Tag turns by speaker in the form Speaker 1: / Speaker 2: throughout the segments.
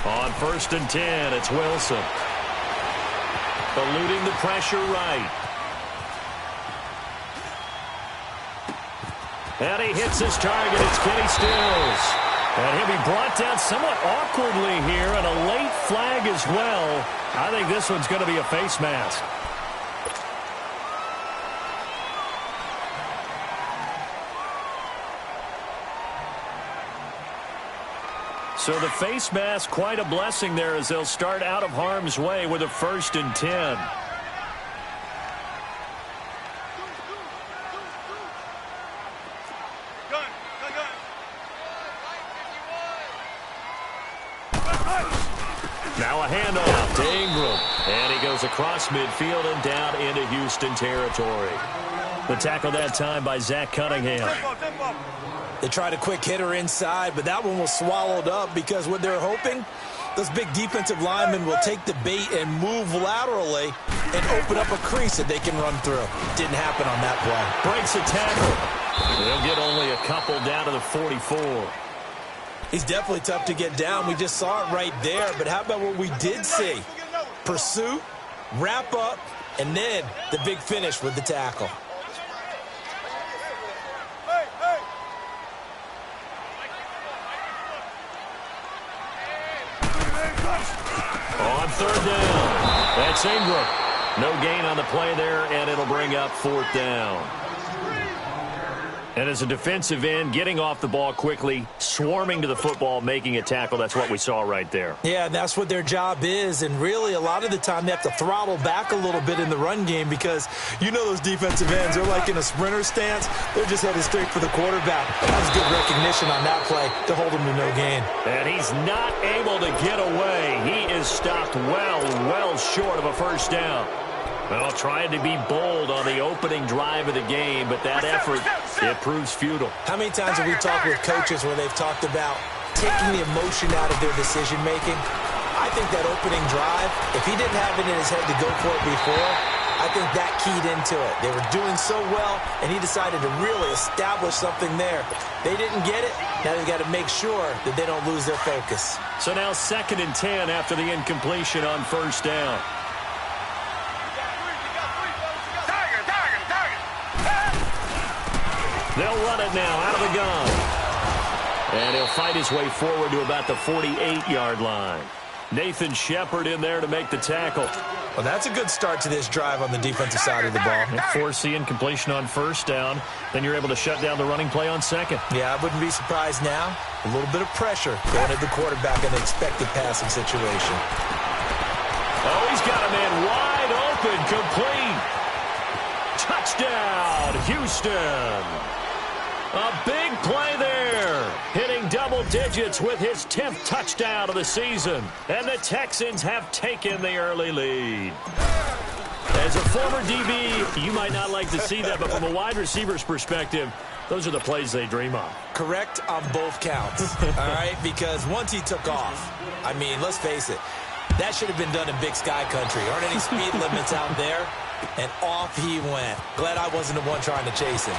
Speaker 1: On 1st and 10, it's Wilson. Eluding the pressure right. And he hits his target. It's Kenny Stills. And he'll be brought down somewhat awkwardly here, and a late flag as well. I think this one's going to be a face mask. So the face mask, quite a blessing there as they'll start out of harm's way with a 1st and 10. Now a handoff to Ingram. And he goes across midfield and down into Houston territory. The tackle that time by Zach Cunningham.
Speaker 2: They tried a quick hitter inside, but that one was swallowed up because what they're hoping, those big defensive linemen will take the bait and move laterally and open up a crease that they can run through. Didn't happen on that play.
Speaker 1: Breaks a tackle. They'll get only a couple down to the 44.
Speaker 2: He's definitely tough to get down. We just saw it right there. But how about what we did see? Pursuit, wrap up, and then the big finish with the tackle.
Speaker 1: On 3rd down, that's Ingram. No gain on the play there, and it'll bring up 4th down. And as a defensive end, getting off the ball quickly, swarming to the football, making a tackle, that's what we saw right there.
Speaker 2: Yeah, that's what their job is, and really a lot of the time they have to throttle back a little bit in the run game because you know those defensive ends, they're like in a sprinter stance. They're just headed straight for the quarterback. That was good recognition on that play to hold him to no gain.
Speaker 1: And he's not able to get away. He is stopped well short of a 1st down. Well, trying to be bold on the opening drive of the game, but that effort, it proves futile.
Speaker 2: How many times have we talked with coaches where they've talked about taking the emotion out of their decision-making? I think that opening drive, if he didn't have it in his head to go for it before, I think that keyed into it. They were doing so well, and he decided to really establish something there. They didn't get it. Now they've got to make sure that they don't lose their focus.
Speaker 1: So now 2nd and 10 after the incompletion on 1st down. They'll run it now out of the gun. And he'll fight his way forward to about the 48-yard line. Nathan Shepard in there to make the tackle.
Speaker 2: Well, that's a good start to this drive on the defensive side of the ball.
Speaker 1: And force the incompletion on 1st down. Then you're able to shut down the running play on 2nd.
Speaker 2: Yeah, I wouldn't be surprised now. A little bit of pressure going at the quarterback in an expected passing situation.
Speaker 1: Oh, he's got a man wide open, complete. Touchdown, Houston. A big play there, hitting double digits with his 10th touchdown of the season. And the Texans have taken the early lead. As a former DB, you might not like to see that, but from a wide receiver's perspective, those are the plays they dream of.
Speaker 2: Correct on both counts, all right? Because once he took off, I mean, let's face it, that should have been done in Big Sky Country. Aren't any speed limits out there? And off he went. Glad I wasn't the one trying to chase him.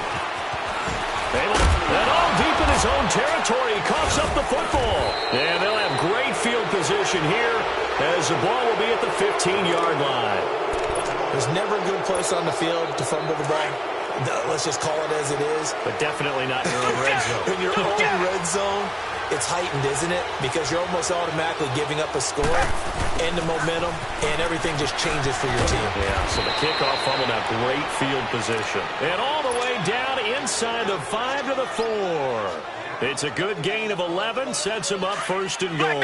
Speaker 1: And all deep in his own territory, he coughs up the football. And they'll have great field position here as the ball will be at the 15-yard line.
Speaker 2: There's never a good place on the field to fumble the ball. Let's just call it as it is.
Speaker 1: But definitely not in your own red zone.
Speaker 2: In your own red zone, it's heightened, isn't it? Because you're almost automatically giving up a score and the momentum, and everything just changes for your team.
Speaker 1: Yeah, so the kickoff fumbled out great field position. And all the way down inside the 5 to the 4. It's a good gain of 11, sets him up 1st and goal.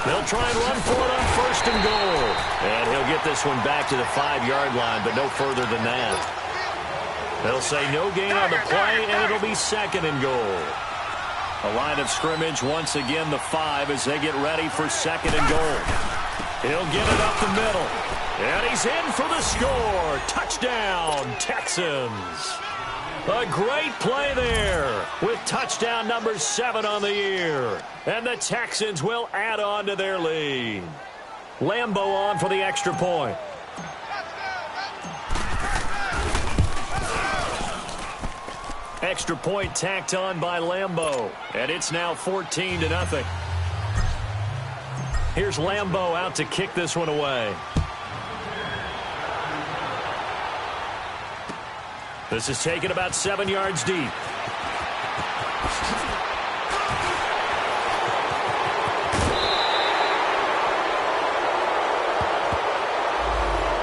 Speaker 1: They'll try and run for it on 1st and goal. And he'll get this one back to the 5-yard line, but no further than that. They'll say no gain on the play, and it'll be 2nd and goal. A line of scrimmage once again, the 5, as they get ready for 2nd and goal. He'll get it up the middle. And he's in for the score. Touchdown, Texans. A great play there with touchdown number 7 on the year. And the Texans will add on to their lead. Lambeau on for the extra point. Extra point tacked on by Lambeau, and it's now 14-0. Here's Lambeau out to kick this one away. This is taken about 7 yards deep.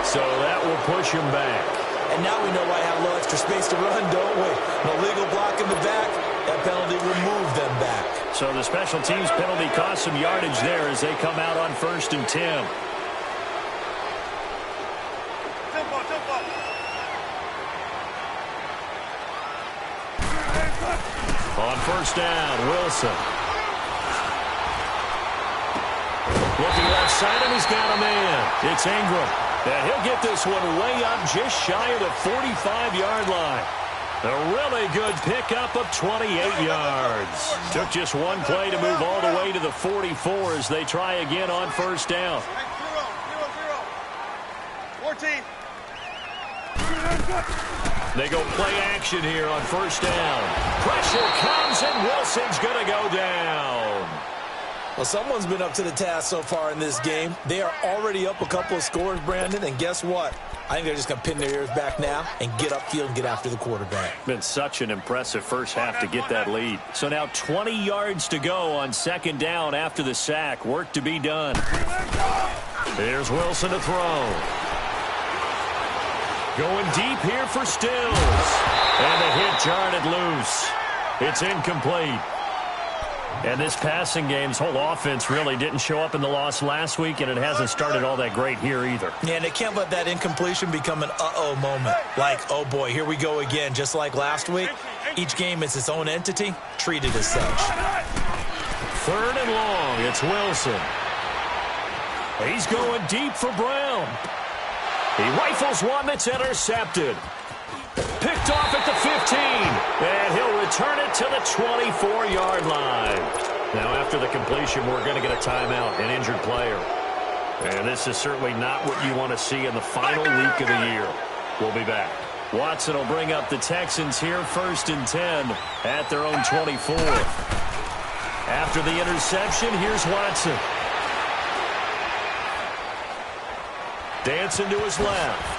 Speaker 1: So that will push him back.
Speaker 2: And now we know why I have a little extra space to run, don't we? No legal block in the back. That penalty will move them back. So
Speaker 1: the special teams penalty cost some yardage there as they come out on 1st and 10. On 1st down, Wilson. Looking left side, and he's got a man. It's Ingram. And he'll get this one way up just shy of the 45-yard line. A really good pickup of 28 yards. Took just one play to move all the way to the 44 as they try again on 1st down.
Speaker 3: 14.
Speaker 1: They go play action here on 1st down. Pressure comes, and Wilson's going to go down.
Speaker 2: Well, someone's been up to the task so far in this game. They are already up a couple of scores, Brandon, and guess what? I think they're just going to pin their ears back now and get upfield and get after the quarterback.
Speaker 1: Been such an impressive first half to get that lead. So now 20 yards to go on 2nd down after the sack. Work to be done. Here's Wilson to throw. Going deep here for Stills. And the hit jarred it loose. It's incomplete. And this passing game's whole offense really didn't show up in the loss last week, and it hasn't started all that great here either.
Speaker 2: Yeah, and they can't let that incompletion become an uh-oh moment. Like, oh boy, here we go again. Just like last week, each game is its own entity, treated as such.
Speaker 1: 3rd and long, it's Wilson. He's going deep for Brown. He rifles one that's intercepted. Picked off at the 15, and he'll return it to the 24-yard line. Now, after the completion, we're going to get a timeout, an injured player. And this is certainly not what you want to see in the final week of the year. We'll be back. Watson will bring up the Texans here, 1st and 10 at their own 24. After the interception, here's Watson. Dancing to his left.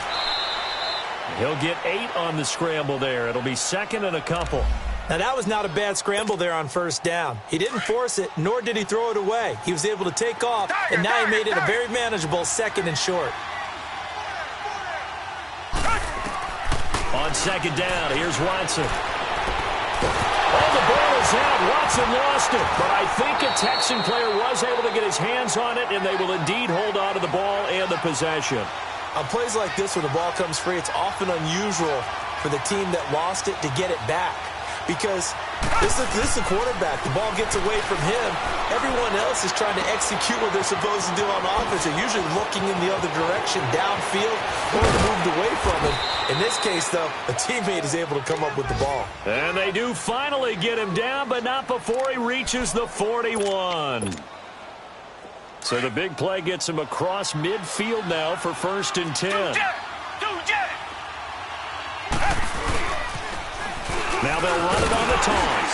Speaker 1: He'll get 8 on the scramble there. It'll be 2nd and a couple.
Speaker 2: Now, that was not a bad scramble there on 1st down. He didn't force it, nor did he throw it away. He was able to take off, and now he made it a very manageable 2nd and short.
Speaker 1: On 2nd down, here's Watson. Oh, the ball is out. Watson lost it. But I think a Texan player was able to get his hands on it, and they will indeed hold on to the ball and the possession.
Speaker 2: On plays like this where the ball comes free, it's often unusual for the team that lost it to get it back. Because this is a quarterback. The ball gets away from him. Everyone else is trying to execute what they're supposed to do on offense. They're usually looking in the other direction, downfield, or moved away from it. In this case, though, a teammate is able to come up with the ball.
Speaker 1: And they do finally get him down, but not before he reaches the 41. So the big play gets him across midfield now for 1st and 10. Now they'll run it on the toss.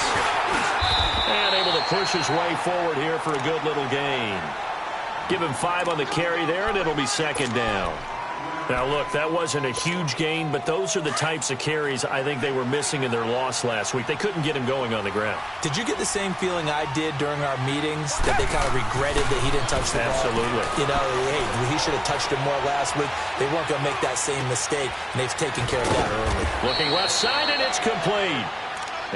Speaker 1: And able to push his way forward here for a good little gain. Give him 5 on the carry there, and it'll be 2nd down. Now, look, that wasn't a huge gain, but those are the types of carries I think they were missing in their loss last week. They couldn't get him going on the ground.
Speaker 2: Did you get the same feeling I did during our meetings, that they kind of regretted that he didn't touch the ball?
Speaker 1: Absolutely.
Speaker 2: You know, hey, he should have touched it more last week. They weren't going to make that same mistake, and they've taken care of that early.
Speaker 1: Looking left side, and it's complete.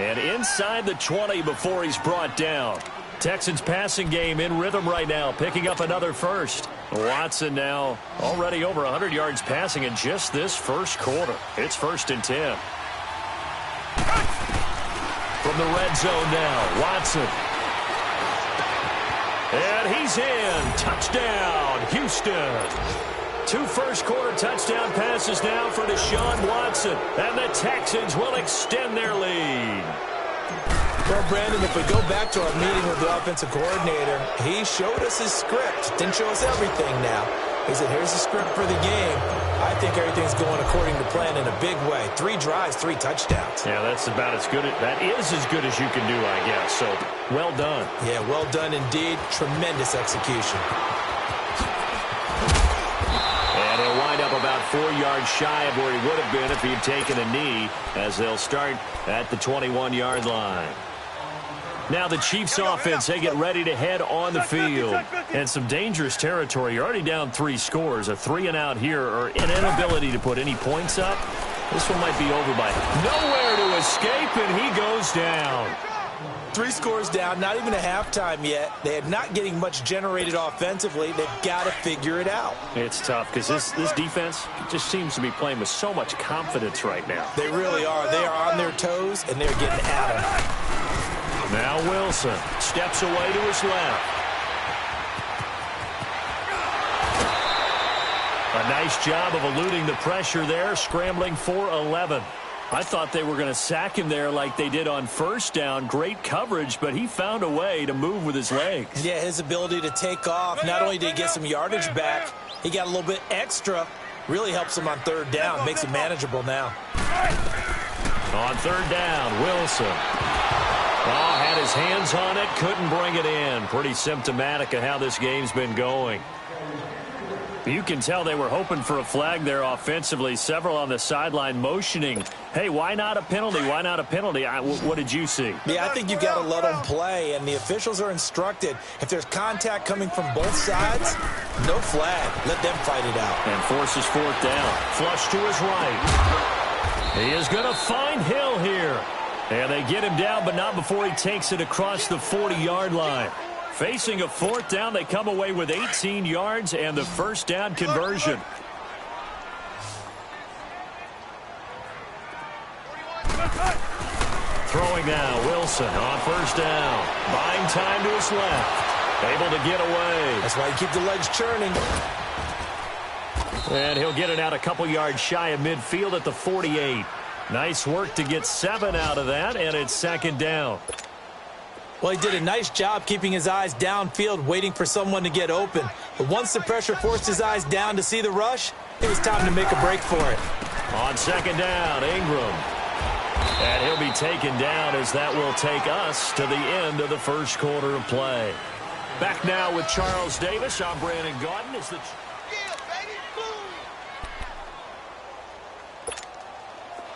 Speaker 1: And inside the 20 before he's brought down. Texans passing game in rhythm right now, picking up another first. Watson now already over 100 yards passing in just this first quarter. It's 1st and 10. From the red zone now, Watson. And he's in. Touchdown, Houston. 2 first-quarter touchdown passes now for Deshaun Watson. And the Texans will extend their lead.
Speaker 2: Well, Brandon, if we go back to our meeting with the offensive coordinator, he showed us his script. Didn't show us everything now. He said, here's the script for the game. I think everything's going according to plan in a big way. 3 drives, 3 touchdowns.
Speaker 1: Yeah, that's about as good. That is as good as you can do, I guess. So, well done.
Speaker 2: Yeah, well done indeed. Tremendous execution.
Speaker 1: And he'll wind up about 4 yards shy of where he would have been if he had taken a knee, as they'll start at the 21-yard line. Now the Chiefs offense, they get ready to head on the field. And some dangerous territory. You're already down 3 scores. A 3-and-out here, or an inability to put any points up. This one might be over by nowhere to escape, and he goes down.
Speaker 2: 3 scores down, not even a halftime yet. They are not getting much generated offensively. They've got to figure it out.
Speaker 1: It's tough because this defense just seems to be playing with so much confidence right now.
Speaker 2: They really are. They are on their toes, and they're getting at them.
Speaker 1: Now Wilson steps away to his left. A nice job of eluding the pressure there, scrambling for 11. I thought they were going to sack him there like they did on first down. Great coverage, but he found a way to move with his legs.
Speaker 2: Yeah, his ability to take off. Not only did he get some yardage back, he got a little bit extra. Really helps him on 3rd down. Makes it manageable now.
Speaker 1: On 3rd down, Wilson. Oh, had his hands on it, couldn't bring it in. Pretty symptomatic of how this game's been going. You can tell they were hoping for a flag there offensively. Several on the sideline motioning, hey, why not a penalty? Why not a penalty? What did you see?
Speaker 2: Yeah, I think you've got to let them play, and the officials are instructed. If there's contact coming from both sides, no flag. Let them fight it out.
Speaker 1: And forces 4th down. Flush to his right. He is going to find Hill here. And they get him down, but not before he takes it across the 40-yard line. Facing a 4th down, they come away with 18 yards and the 1st down conversion. Throwing now, Wilson on 1st down. Buying time to his left. Able to get away.
Speaker 2: That's why you keep the legs churning.
Speaker 1: And he'll get it out a couple yards shy of midfield at the 48. Nice work to get 7 out of that, and it's 2nd down.
Speaker 2: Well, he did a nice job keeping his eyes downfield, waiting for someone to get open. But once the pressure forced his eyes down to see the rush, it was time to make a break for it.
Speaker 1: On 2nd down, Ingram. And he'll be taken down as that will take us to the end of the 1st quarter of play. Back now with Charles Davis. I'm Brandon Gaudin.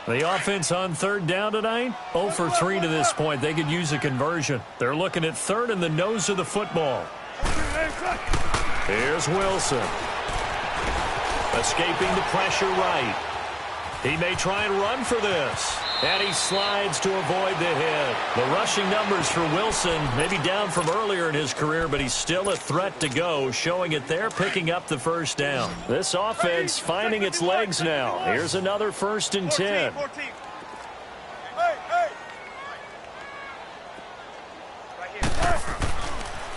Speaker 1: The offense on 3rd down tonight, 0 for 3 to this point. They could use a conversion. They're looking at 3rd and the nose of the football. Here's Wilson. Escaping the pressure right. He may try and run for this. And he slides to avoid the hit. The rushing numbers for Wilson maybe down from earlier in his career, but he's still a threat to go, showing it there, picking up the 1st down. This offense finding its legs now. Here's another 1st and 10.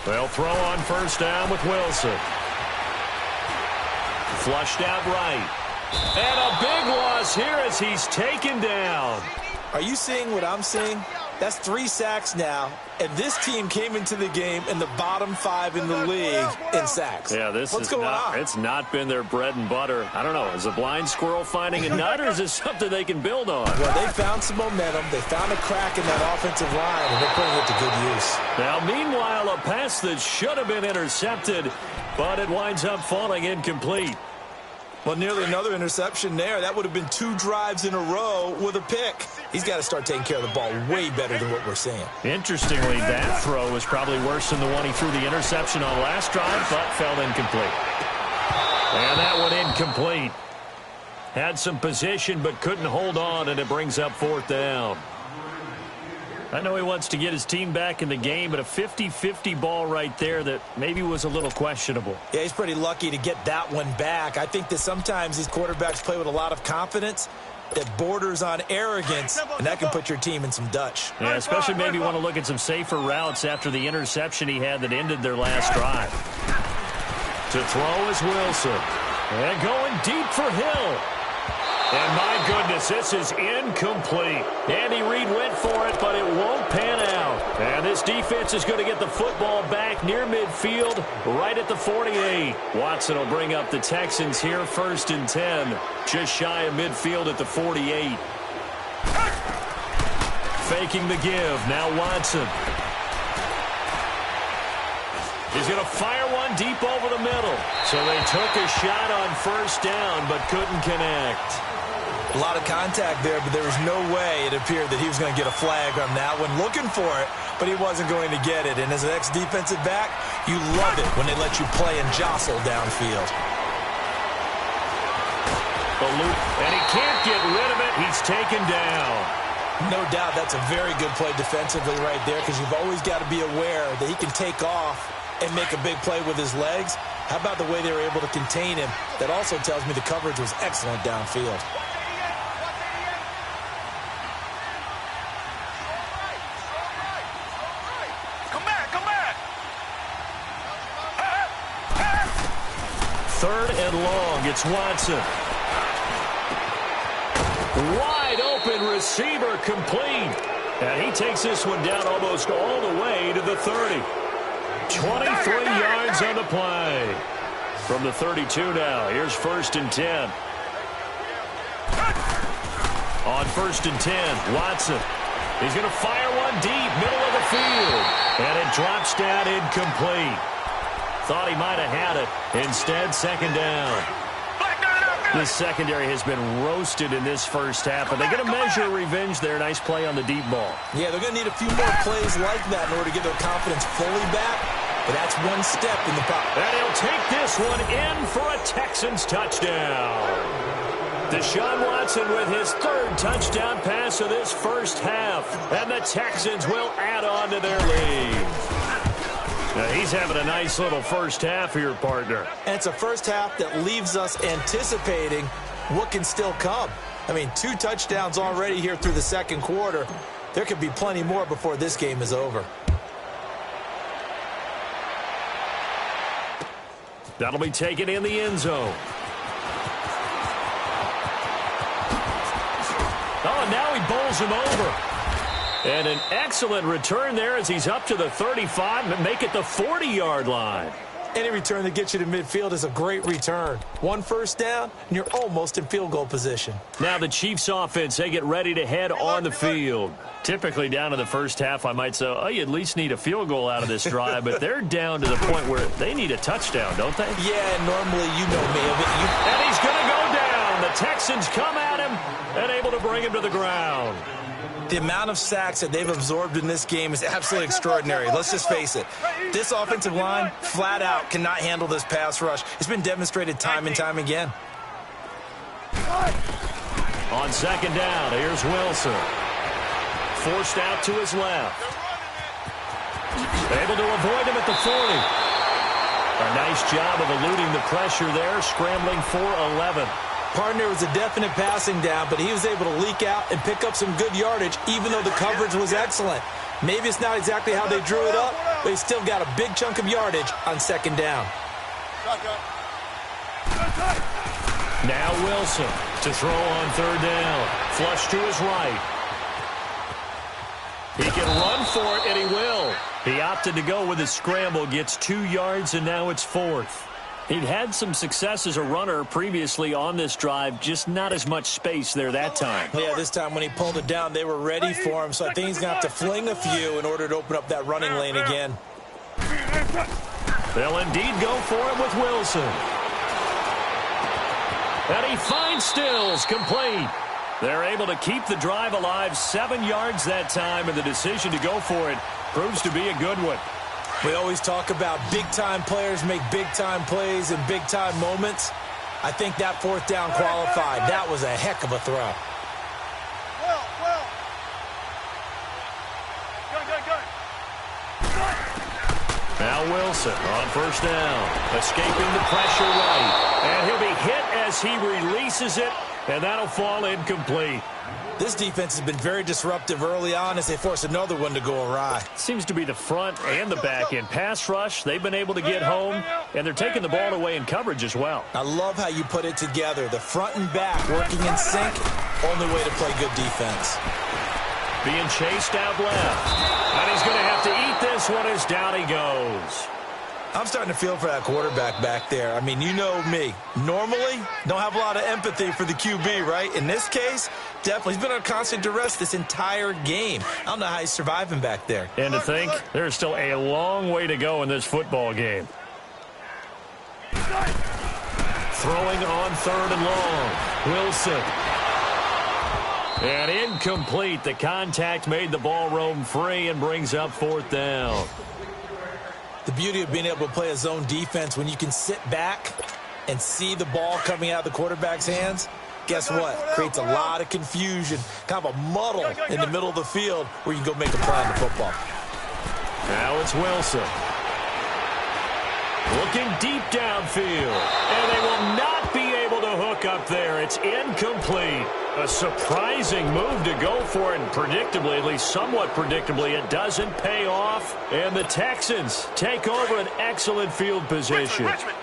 Speaker 1: They'll throw on 1st down with Wilson. Flushed out right. And a big loss here as he's taken down.
Speaker 2: Are you seeing what I'm seeing? That's 3 sacks now, and this team came into the game in the bottom 5 in the league in sacks.
Speaker 1: Yeah, what's going on? It's not been their bread and butter. I don't know. Is a blind squirrel finding a nut, or is this something they can build on?
Speaker 2: Well, they found some momentum. They found a crack in that offensive line, and they're putting it to good use.
Speaker 1: Now, meanwhile, a pass that should have been intercepted, but it winds up falling incomplete.
Speaker 2: Well, nearly another interception there. That would have been 2 drives in a row with a pick. He's got to start taking care of the ball way better than what we're seeing.
Speaker 1: Interestingly, that throw was probably worse than the one he threw the interception on last drive, but fell incomplete. And that one incomplete. Had some position, but couldn't hold on, and it brings up 4th down. I know he wants to get his team back in the game, but a 50-50 ball right there that maybe was a little questionable.
Speaker 2: Yeah, he's pretty lucky to get that one back. I think that sometimes these quarterbacks play with a lot of confidence that borders on arrogance, and that can put your team in some Dutch.
Speaker 1: Yeah, especially maybe want to look at some safer routes after the interception he had that ended their last drive. To throw is Wilson. And going deep for Hill. And my goodness, this is incomplete. Andy Reid went for it, but it won't pan out. And this defense is going to get the football back near midfield, right at the 48. Watson will bring up the Texans here, 1st and 10. Just shy of midfield at the 48. Faking the give. Now Watson. He's going to fire one deep over the middle. So they took a shot on 1st down, but couldn't connect.
Speaker 2: A lot of contact there, but there was no way it appeared that he was going to get a flag on that one. Looking for it, but he wasn't going to get it. And as an ex-defensive back, you love it when they let you play and jostle downfield.
Speaker 1: The loop, and he can't get rid of it. He's taken down.
Speaker 2: No doubt that's a very good play defensively right there, because you've always got to be aware that he can take off and make a big play with his legs. How about the way they were able to contain him? That also tells me the coverage was excellent downfield.
Speaker 1: Third and long, it's Watson. Wide open receiver, complete. And he takes this one down almost all the way to the 30. 23 yards on the play. From the 32 now, here's 1st and 10. On 1st and 10, Watson. He's going to fire one deep, middle of the field. And it drops down incomplete. Thought he might have had it. Instead, 2nd down. This secondary has been roasted in this first half, but they're going to measure revenge there. Nice play on the deep ball.
Speaker 2: Yeah, they're going to need a few more plays like that in order to get their confidence fully back, but that's one step in the process.
Speaker 1: And he'll take this one in for a Texans touchdown. Deshaun Watson with his 3rd touchdown pass of this first half, and the Texans will add on to their lead. Now, he's having a nice little first half here, partner.
Speaker 2: And it's a first half that leaves us anticipating what can still come. I mean, 2 touchdowns already here through the 2nd quarter. There could be plenty more before this game is over.
Speaker 1: That'll be taken in the end zone. Oh, and now he bowls him over. And an excellent return there as he's up to the 35 and make it the 40-yard line.
Speaker 2: Any return that gets you to midfield is a great return. 1 first down, and you're almost in field goal position.
Speaker 1: Now the Chiefs offense, they get ready to head on the field. Typically down in the first half, I might say, oh, you at least need a field goal out of this drive, but they're down to the point where they need a touchdown, don't they?
Speaker 2: Yeah, normally you know me.
Speaker 1: And he's going to go down. The Texans come at him and able to bring him to the ground.
Speaker 2: The amount of sacks that they've absorbed in this game is absolutely extraordinary. Let's just face it. This offensive line, flat out, cannot handle this pass rush. It's been demonstrated time and time again.
Speaker 1: On 2nd down, here's Wilson. Forced out to his left. Able to avoid him at the 40. A nice job of eluding the pressure there, scrambling for 11.
Speaker 2: Partner was a definite passing down, but he was able to leak out and pick up some good yardage, even though the coverage was excellent. Maybe it's not exactly how they drew it up, but he still got a big chunk of yardage on 2nd down.
Speaker 1: Now Wilson to throw on 3rd down. Flush to his right. He can run for it, and he will. He opted to go with his scramble, gets 2 yards, and now it's 4th. He'd had some success as a runner previously on this drive, just not as much space there that time.
Speaker 2: Yeah, this time when he pulled it down, they were ready for him, so I think he's going to have to fling a few in order to open up that running lane again.
Speaker 1: They'll indeed go for it with Wilson. And he finds Stills, complete. They're able to keep the drive alive, 7 yards that time, and the decision to go for it proves to be a good one.
Speaker 2: We always talk about big-time players make big-time plays in big-time moments. I think that 4th down qualified. That was a heck of a throw.
Speaker 1: Now Wilson on 1st down, escaping the pressure right. And he'll be hit as he releases it, and that'll fall incomplete.
Speaker 2: This defense has been very disruptive early on as they force another one to go awry.
Speaker 1: Seems to be the front and the back end. Pass rush, they've been able to get home, and they're taking the ball away in coverage as well.
Speaker 2: I love how you put it together. The front and back working in sync, only way to play good defense.
Speaker 1: Being chased out left. And he's going to have to eat this one as down he goes.
Speaker 2: I'm starting to feel for that quarterback back there. I mean, you know me. Normally, don't have a lot of empathy for the QB, right? In this case, definitely. He's been under constant duress this entire game. I don't know how he's surviving back there.
Speaker 1: And to think, there's still a long way to go in this football game. Throwing on 3rd and long. Wilson. And incomplete. The contact made the ball roam free and brings up 4th down.
Speaker 2: The beauty of being able to play a zone defense when you can sit back and see the ball coming out of the quarterback's hands, guess what? Creates a lot of confusion, kind of a muddle in the middle of the field where you can go make a play on the football.
Speaker 1: Now it's Wilson. Looking deep downfield. And they will not be able to hook up there. It's incomplete. A surprising move to go for it, and predictably, at least somewhat predictably, it doesn't pay off. And the Texans take over an excellent field position.
Speaker 3: Richmond.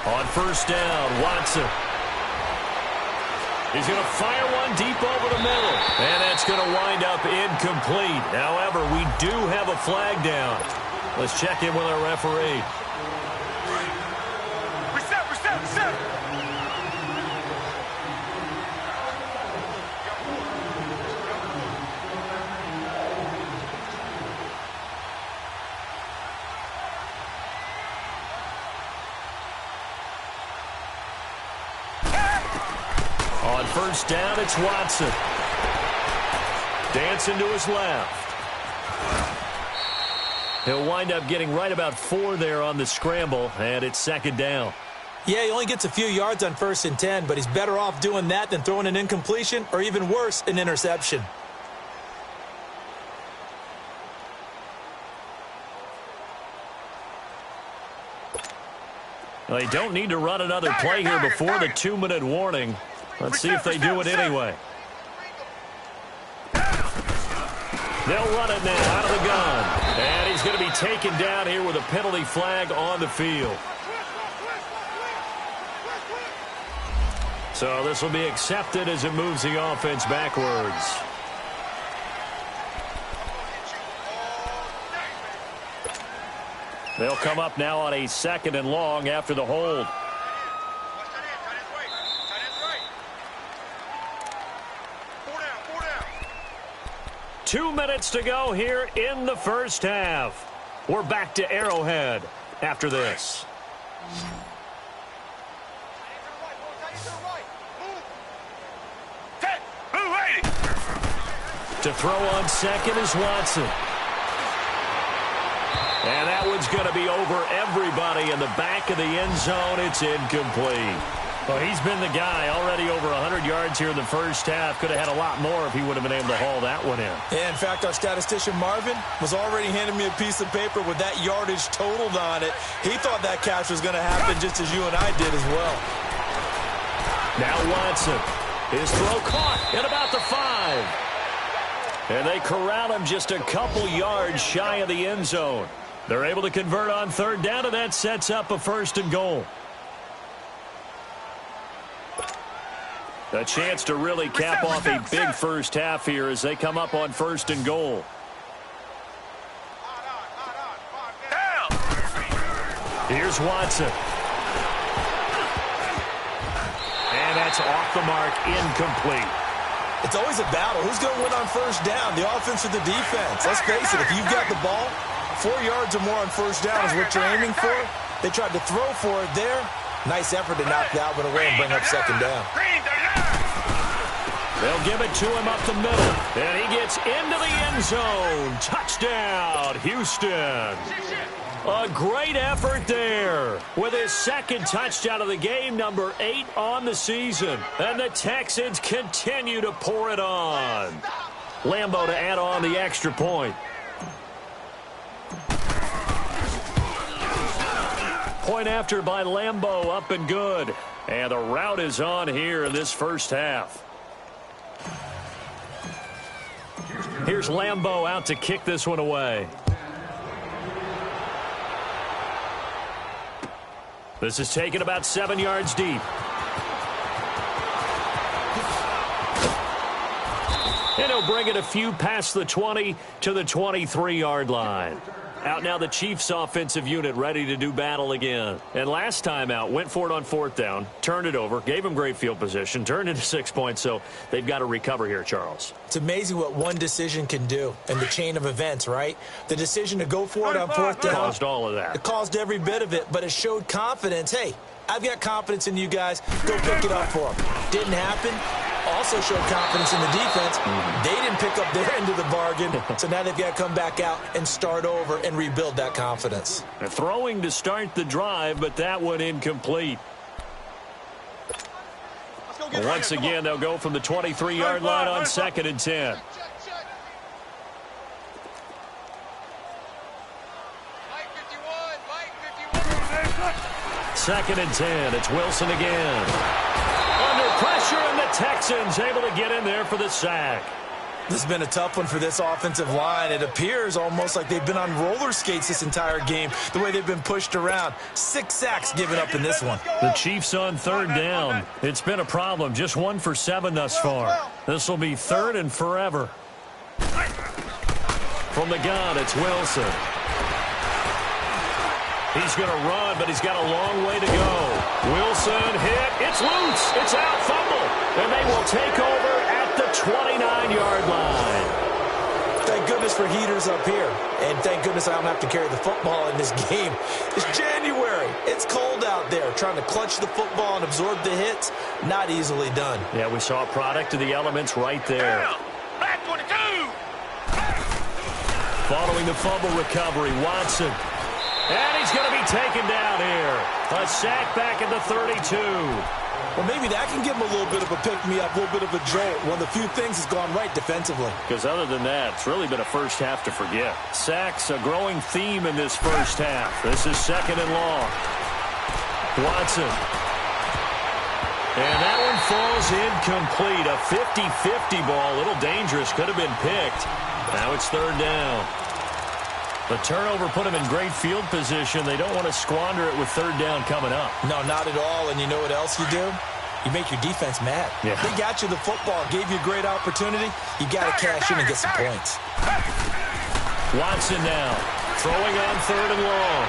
Speaker 1: On 1st down, Watson. He's going to fire one deep over the middle. And that's going to wind up incomplete. However, we do have a flag down. Let's check in with our referee.
Speaker 3: Reset.
Speaker 1: On 1st down, it's Watson. Dancing to his left. He'll wind up getting right about 4 there on the scramble, and it's 2nd down.
Speaker 2: Yeah, he only gets a few yards on 1st and 10, but he's better off doing that than throwing an incompletion or even worse, an interception.
Speaker 1: Well, they don't need to run another play here before the 2-minute warning. Let's see if they do it anyway. They'll run it now out of the gun. And he's going to be taken down here with a penalty flag on the field. So this will be accepted as it moves the offense backwards. They'll come up now on a 2nd and long after the hold. 2 minutes to go here in the 1st half. We're back to Arrowhead after this. To throw on 2nd is Watson. And that one's going to be over everybody in the back of the end zone. It's incomplete. Well, he's been the guy already over 100 yards here in the 1st half. Could have had a lot more if he would have been able to haul that one in.
Speaker 2: Yeah, in fact, our statistician Marvin was already handing me a piece of paper with that yardage totaled on it. He thought that catch was going to happen just as you and I did as well.
Speaker 1: Now Watson. His throw caught at about the 5. And they corral him just a couple yards shy of the end zone. They're able to convert on 3rd down, and that sets up a 1st and goal. A chance to really cap off a big 1st half here as they come up on 1st and goal. Here's Watson. And that's off the mark, incomplete.
Speaker 2: It's always a battle. Who's going to win on 1st down, the offense or the defense? Let's face it, if you've got the ball, 4 yards or more on 1st down is what you're aiming for. They tried to throw for it there. Nice effort to knock that one away and bring up 2nd down.
Speaker 1: They'll give it to him up the middle. And he gets into the end zone. Touchdown, Houston. A great effort there with his 2nd touchdown of the game, number 8 on the season. And the Texans continue to pour it on. Lambo to add on the extra point. Point after by Lambeau, up and good. And the rout is on here in this first half. Here's Lambeau out to kick this one away. This is taken about 7 yards deep. And he'll bring it a few past the 20 to the 23-yard line. Out now the Chiefs offensive unit ready to do battle again. And last time out, went for it on 4th down, turned it over, gave them great field position, turned into 6 points, so they've got to recover here, Charles.
Speaker 2: It's amazing what one decision can do in the chain of events, right? The decision to go for it on 4th down.
Speaker 1: Caused all of that.
Speaker 2: It caused every bit of it, but it showed confidence. Hey, I've got confidence in you guys. Go pick it up for them. Didn't happen. Also showed confidence in the defense. They didn't pick up their end of the bargain, so now they've got to come back out and start over and rebuild that confidence.
Speaker 1: They're throwing to start the drive, but that one incomplete. Once again, they'll go from the 23-yard line on 2nd and 10. Second and 10. It's Wilson again. Under pressure, and the Texans able to get in there for the sack.
Speaker 2: This has been a tough one for this offensive line. It appears almost like they've been on roller skates this entire game, the way they've been pushed around. 6 sacks given up in this one.
Speaker 1: The Chiefs on 3rd down. It's been a problem. Just 1 for 7 thus far. This will be 3rd and forever. From the gun, it's Wilson. He's going to run, but he's got a long way to go. Wilson hit. It's loose. It's out. Fumble. And they will take over at the 29-yard line.
Speaker 2: Thank goodness for heaters up here. And thank goodness I don't have to carry the football in this game. It's January. It's cold out there. Trying to clutch the football and absorb the hits, not easily done.
Speaker 1: Yeah, we saw a product of the elements right there.
Speaker 3: Back 22.
Speaker 1: Following the fumble recovery, Watson. And he's going to be taken down here. A sack back at the 32.
Speaker 2: Well, maybe that can give him a little bit of a pick-me-up, a little bit of a jolt. One of the few things has gone right defensively.
Speaker 1: Because other than that, it's really been a first half to forget. Sacks, a growing theme in this first half. This is 2nd and long. Watson. And that one falls incomplete. A 50-50 ball. A little dangerous. Could have been picked. Now it's 3rd down. The turnover put them in great field position. They don't want to squander it with 3rd down coming up.
Speaker 2: No, not at all. And you know what else you do? You make your defense mad.
Speaker 1: Yeah.
Speaker 2: They got you the football, gave you a great opportunity. You got to cash in and get some points.
Speaker 1: Watson now, throwing on 3rd and long.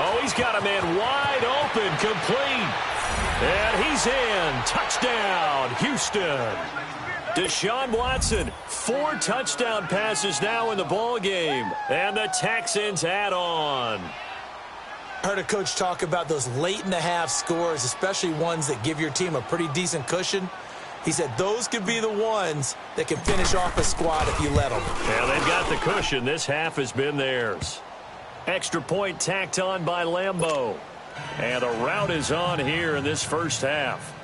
Speaker 1: Oh, he's got a man wide open, complete. And he's in. Touchdown, Houston. Deshaun Watson, 4 touchdown passes now in the ball game, and the Texans add on.
Speaker 2: Heard a coach talk about those late-in-the-half scores, especially ones that give your team a pretty decent cushion. He said those could be the ones that can finish off a squad if you let them.
Speaker 1: Yeah, they've got the cushion. This half has been theirs. Extra point tacked on by Lambeau. And the rout is on here in this first half.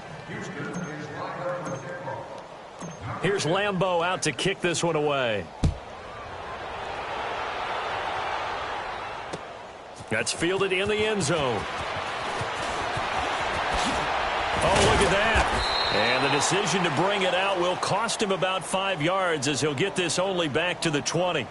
Speaker 1: Here's Lambeau out to kick this one away. That's fielded in the end zone. Oh, look at that. And the decision to bring it out will cost him about 5 yards as he'll get this only back to the 20.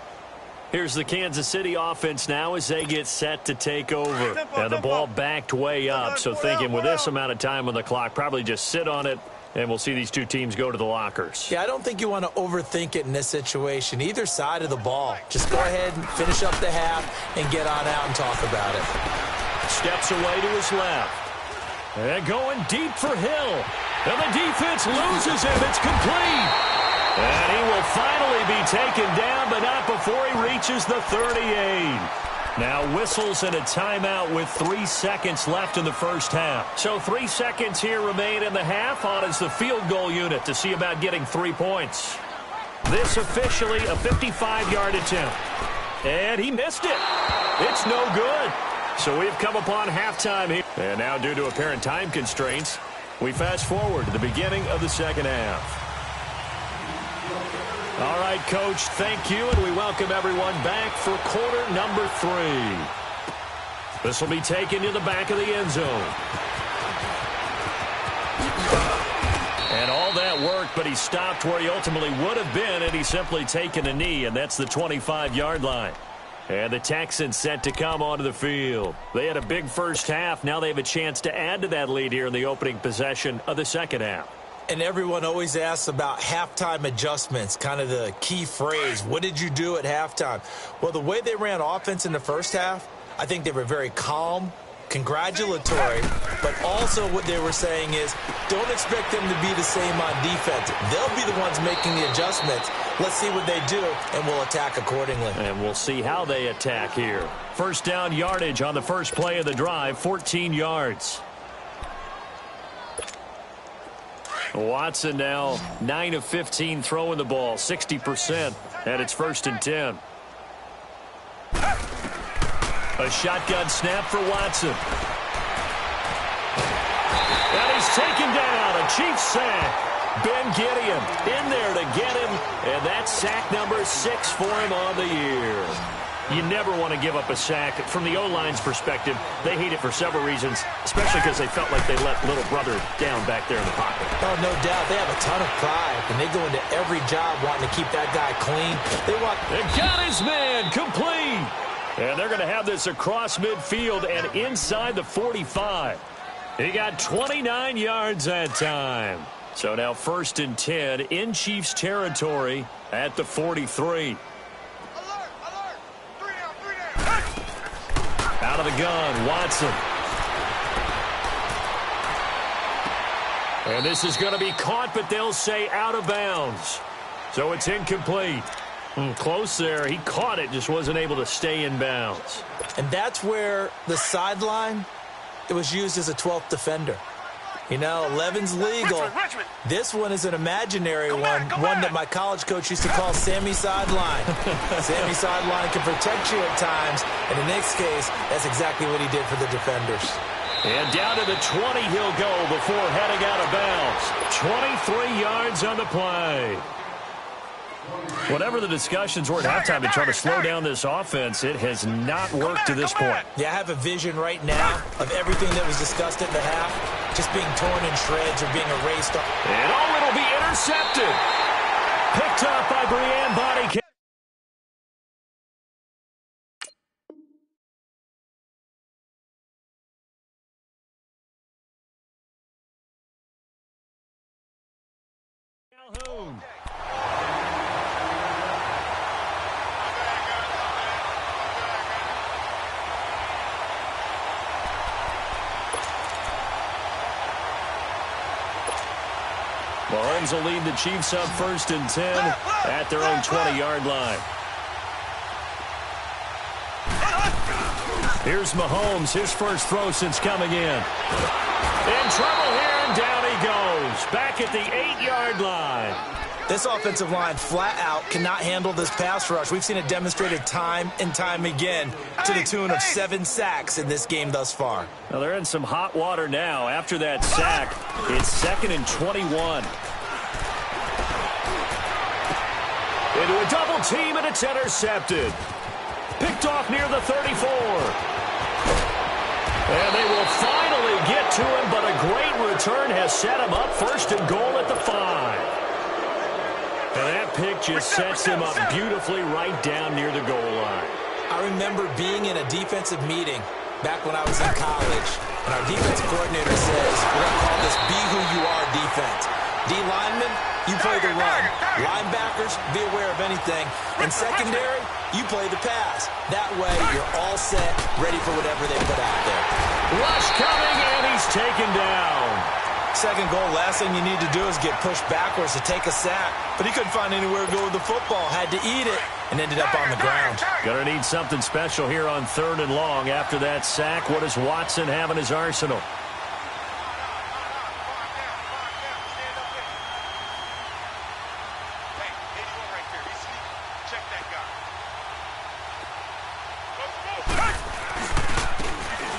Speaker 1: Here's the Kansas City offense now as they get set to take over. And the ball backed way up, so thinking with this amount of time on the clock, probably just sit on it, and we'll see these two teams go to the lockers.
Speaker 2: Yeah, I don't think you want to overthink it in this situation. Either side of the ball. Just go ahead and finish up the half and get on out and talk about it.
Speaker 1: Steps away to his left. And going deep for Hill. And the defense loses him. It's complete. And he will finally be taken down, but not before he reaches the 38. Now whistles and a timeout with 3 seconds left in the first half. So 3 seconds here remain in the half. On is the field goal unit to see about getting 3 points. This officially a 55-yard attempt. And he missed it. It's no good. So we've come upon halftime here. And now due to apparent time constraints, we fast forward to the beginning of the second half. All right, Coach, thank you, and we welcome everyone back for quarter number 3. This will be taken to the back of the end zone. And all that worked, but he stopped where he ultimately would have been had he simply taken a knee, and that's the 25-yard line. And the Texans set to come onto the field. They had a big first half. Now they have a chance to add to that lead here in the opening possession of the second half.
Speaker 2: And everyone always asks about halftime adjustments, kind of the key phrase. What did you do at halftime? Well, the way they ran offense in the first half, I think they were very calm, congratulatory, but also what they were saying is don't expect them to be the same on defense. They'll be the ones making the adjustments. Let's see what they do, and we'll attack accordingly.
Speaker 1: And we'll see how they attack here. First down yardage on the first play of the drive, 14 yards. Watson now 9 of 15 throwing the ball, 60%, and it's 1st and 10. A shotgun snap for Watson. And he's taken down, a Chiefs sack. Ben Gideon in there to get him, and that's sack number 6 for him on the year. You never want to give up a sack. From the O-line's perspective, they hate it for several reasons, especially because they felt like they let little brother down back there in the pocket.
Speaker 2: Oh, no doubt. They have a ton of pride, and they go into every job wanting to keep that guy clean.
Speaker 1: They got his man complete. And they're going to have this across midfield and inside the 45. He got 29 yards that time. So now 1st and 10 in Chiefs territory at the 43. Out of the gun, Watson. And this is going to be caught, but they'll say out of bounds. So it's incomplete. Close there. He caught it, just wasn't able to stay in bounds.
Speaker 2: And that's where the sideline, it was used as a 12th defender. You know, 11's legal.
Speaker 3: Richmond.
Speaker 2: This one is an imaginary one that my college coach used to call Sammy Sideline. Sammy Sideline can protect you at times, and in this case, that's exactly what he did for the defenders.
Speaker 1: And down to the 20 he'll go before heading out of bounds. 23 yards on the play. Whatever the discussions were at halftime to try to slow down this offense, it has not worked to this point.
Speaker 2: Yeah, I have a vision right now of everything that was discussed at the half just being torn in shreds or being erased.
Speaker 1: And it'll be intercepted. Picked up by Brianne Body. Calhoun. Mahomes will lead the Chiefs up 1st and 10 at their own 20-yard line. Here's Mahomes, his first throw since coming in. In trouble here, and down he goes. Back at the 8-yard line.
Speaker 2: This offensive line flat out cannot handle this pass rush. We've seen it demonstrated time and time again to the tune of 7 sacks in this game thus far.
Speaker 1: Well, they're in some hot water now. After that sack, it's 2nd and 21. Into a double team, and it's intercepted. Picked off near the 34. And they will finally get to him, but a great return has set him up 1st and goal at the 5. And that pick just sets him up beautifully right down near the goal line.
Speaker 2: I remember being in a defensive meeting back when I was in college, and our defensive coordinator says, we're going to call this be who you are defense. D linemen, you play the run. Linebackers, be aware of anything. And secondary, you play the pass. That way, you're all set, ready for whatever they put out there.
Speaker 1: Rush coming, and he's taken down.
Speaker 2: Second goal, last thing you need to do is get pushed backwards to take a sack. But he couldn't find anywhere to go with the football. Had to eat it and ended up on the ground.
Speaker 1: Gonna need something special here on 3rd and long. After that sack, what does Watson have in his arsenal?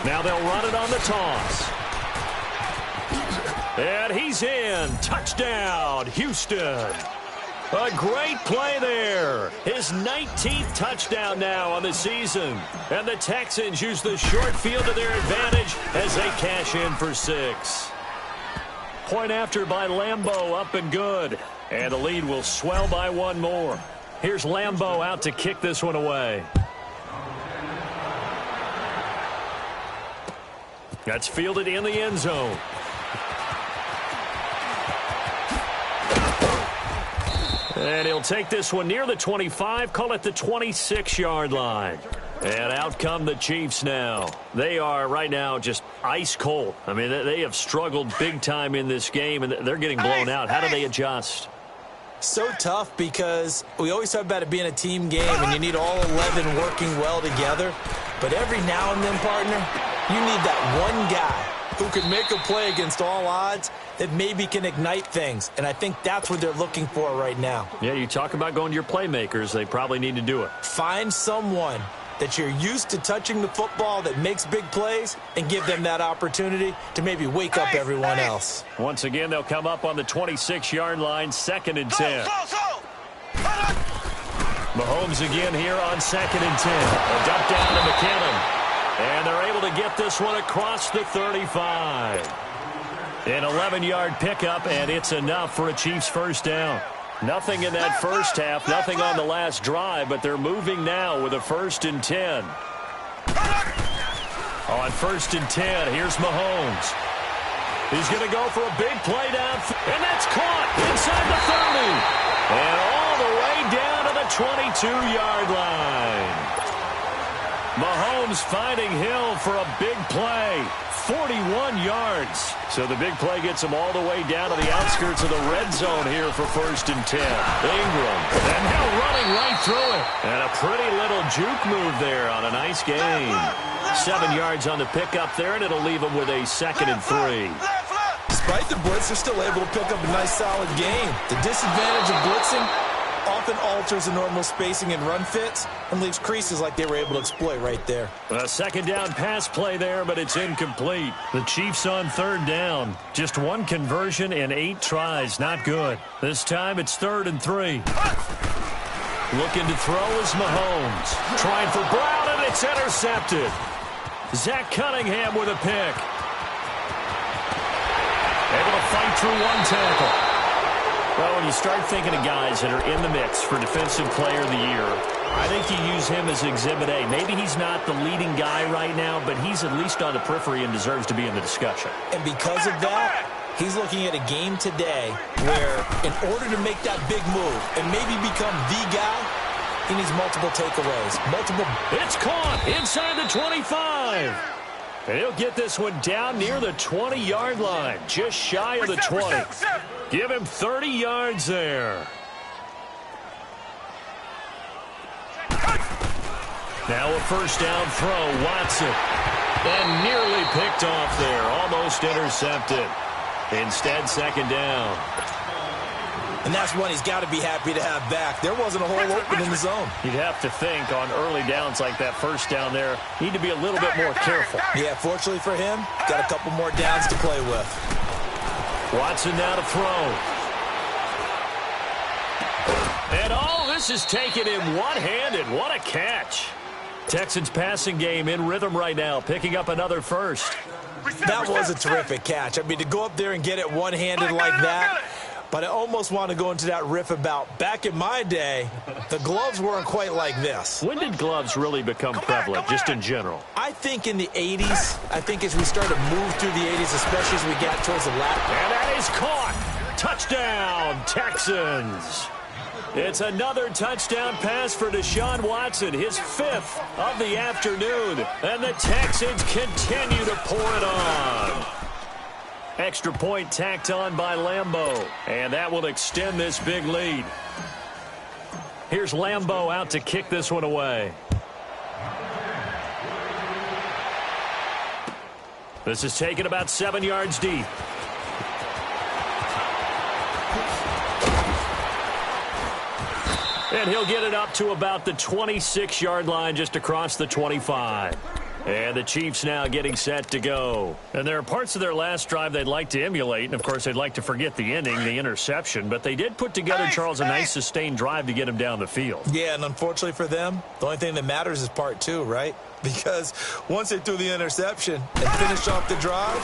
Speaker 1: Now they'll run it on the toss. And he's in. Touchdown, Houston. A great play there. His 19th touchdown now on the season. And the Texans use the short field to their advantage as they cash in for 6. Point after by Lambeau, up and good. And the lead will swell by 1 more. Here's Lambeau out to kick this one away. That's fielded in the end zone. And he'll take this one near the 25, call it the 26-yard line. And out come the Chiefs now. They are right now just ice cold. I mean, they have struggled big time in this game, and they're getting blown out. How do they adjust?
Speaker 2: So tough because we always talk about it being a team game, and you need all 11 working well together. But every now and then, partner, you need that one guy who can make a play against all odds that maybe can ignite things. And I think that's what they're looking for right now.
Speaker 1: Yeah, you talk about going to your playmakers. They probably need to do it.
Speaker 2: Find someone that you're used to touching the football that makes big plays and give them that opportunity to maybe wake up everyone else.
Speaker 1: Once again, they'll come up on the 26-yard line, 2nd and 10. Mahomes again here on 2nd and 10. A dump down to McKinnon. And they're able to get this one across the 35. An 11-yard pickup, and it's enough for a Chiefs first down. Nothing in that first half, nothing on the last drive, but they're moving now with a 1st and 10. On 1st and 10, here's Mahomes. He's going to go for a big play down, and that's caught inside the 30. And all the way down to the 22-yard line. Mahomes finding Hill for a big play. 41 yards. So the big play gets him all the way down to the outskirts of the red zone here for 1st and 10. Ingram. And Hill running right through it. And a pretty little juke move there on a nice gain. 7 yards on the pickup there, and it'll leave him with a 2nd and 3.
Speaker 2: Despite the blitz, they're still able to pick up a nice solid game. The disadvantage of blitzing often alters the normal spacing and run fits and leaves creases like they were able to exploit right there.
Speaker 1: A 2nd down pass play there, but it's incomplete. The Chiefs on 3rd down. Just 1 conversion and 8 tries. Not good. This time it's 3rd and 3. Looking to throw is Mahomes. Trying for Brown, and it's intercepted. Zach Cunningham with a pick. Able to fight through 1 tackle. Well, when you start thinking of guys that are in the mix for Defensive Player of the Year, I think you use him as Exhibit A. Maybe he's not the leading guy right now, but he's at least on the periphery and deserves to be in the discussion.
Speaker 2: And because of that, he's looking at a game today where in order to make that big move and maybe become the guy, he needs multiple takeaways.
Speaker 1: It's caught inside the 25. And he'll get this one down near the 20-yard line, just shy of the 20. Give him 30 yards there. Now a 1st down throw, Watson. And nearly picked off there, almost intercepted. Instead, 2nd down.
Speaker 2: And that's one he's got to be happy to have back. There wasn't a hole open in the zone.
Speaker 1: You'd have to think on early downs like that 1st down there, need to be a little bit more careful.
Speaker 2: Yeah, fortunately for him, got a couple more downs to play with.
Speaker 1: Watson now to throw. And all this is taken in one-handed. What a catch. Texans passing game in rhythm right now, picking up another 1st.
Speaker 2: That was a terrific catch. I mean, to go up there and get it one-handed like that, but I almost want to go into that riff about back in my day, the gloves weren't quite like this.
Speaker 1: When did gloves really become prevalent, just in general?
Speaker 2: I think in the 80s. I think as we started to move through the 80s, especially as we got towards the lap.
Speaker 1: And that is caught. Touchdown, Texans. It's another touchdown pass for Deshaun Watson, his 5th of the afternoon. And the Texans continue to pour it on. Extra point tacked on by Lambeau. And that will extend this big lead. Here's Lambeau out to kick this one away. This is taken about 7 yards deep. And he'll get it up to about the 26-yard line just across the 25. And the Chiefs now getting set to go. And there are parts of their last drive they'd like to emulate. And, of course, they'd like to forget the ending, the interception. But they did put together, Charles, a nice sustained drive to get them down the field.
Speaker 2: Yeah, and unfortunately for them, the only thing that matters is part two, right? Because once they threw the interception and finished off the drive,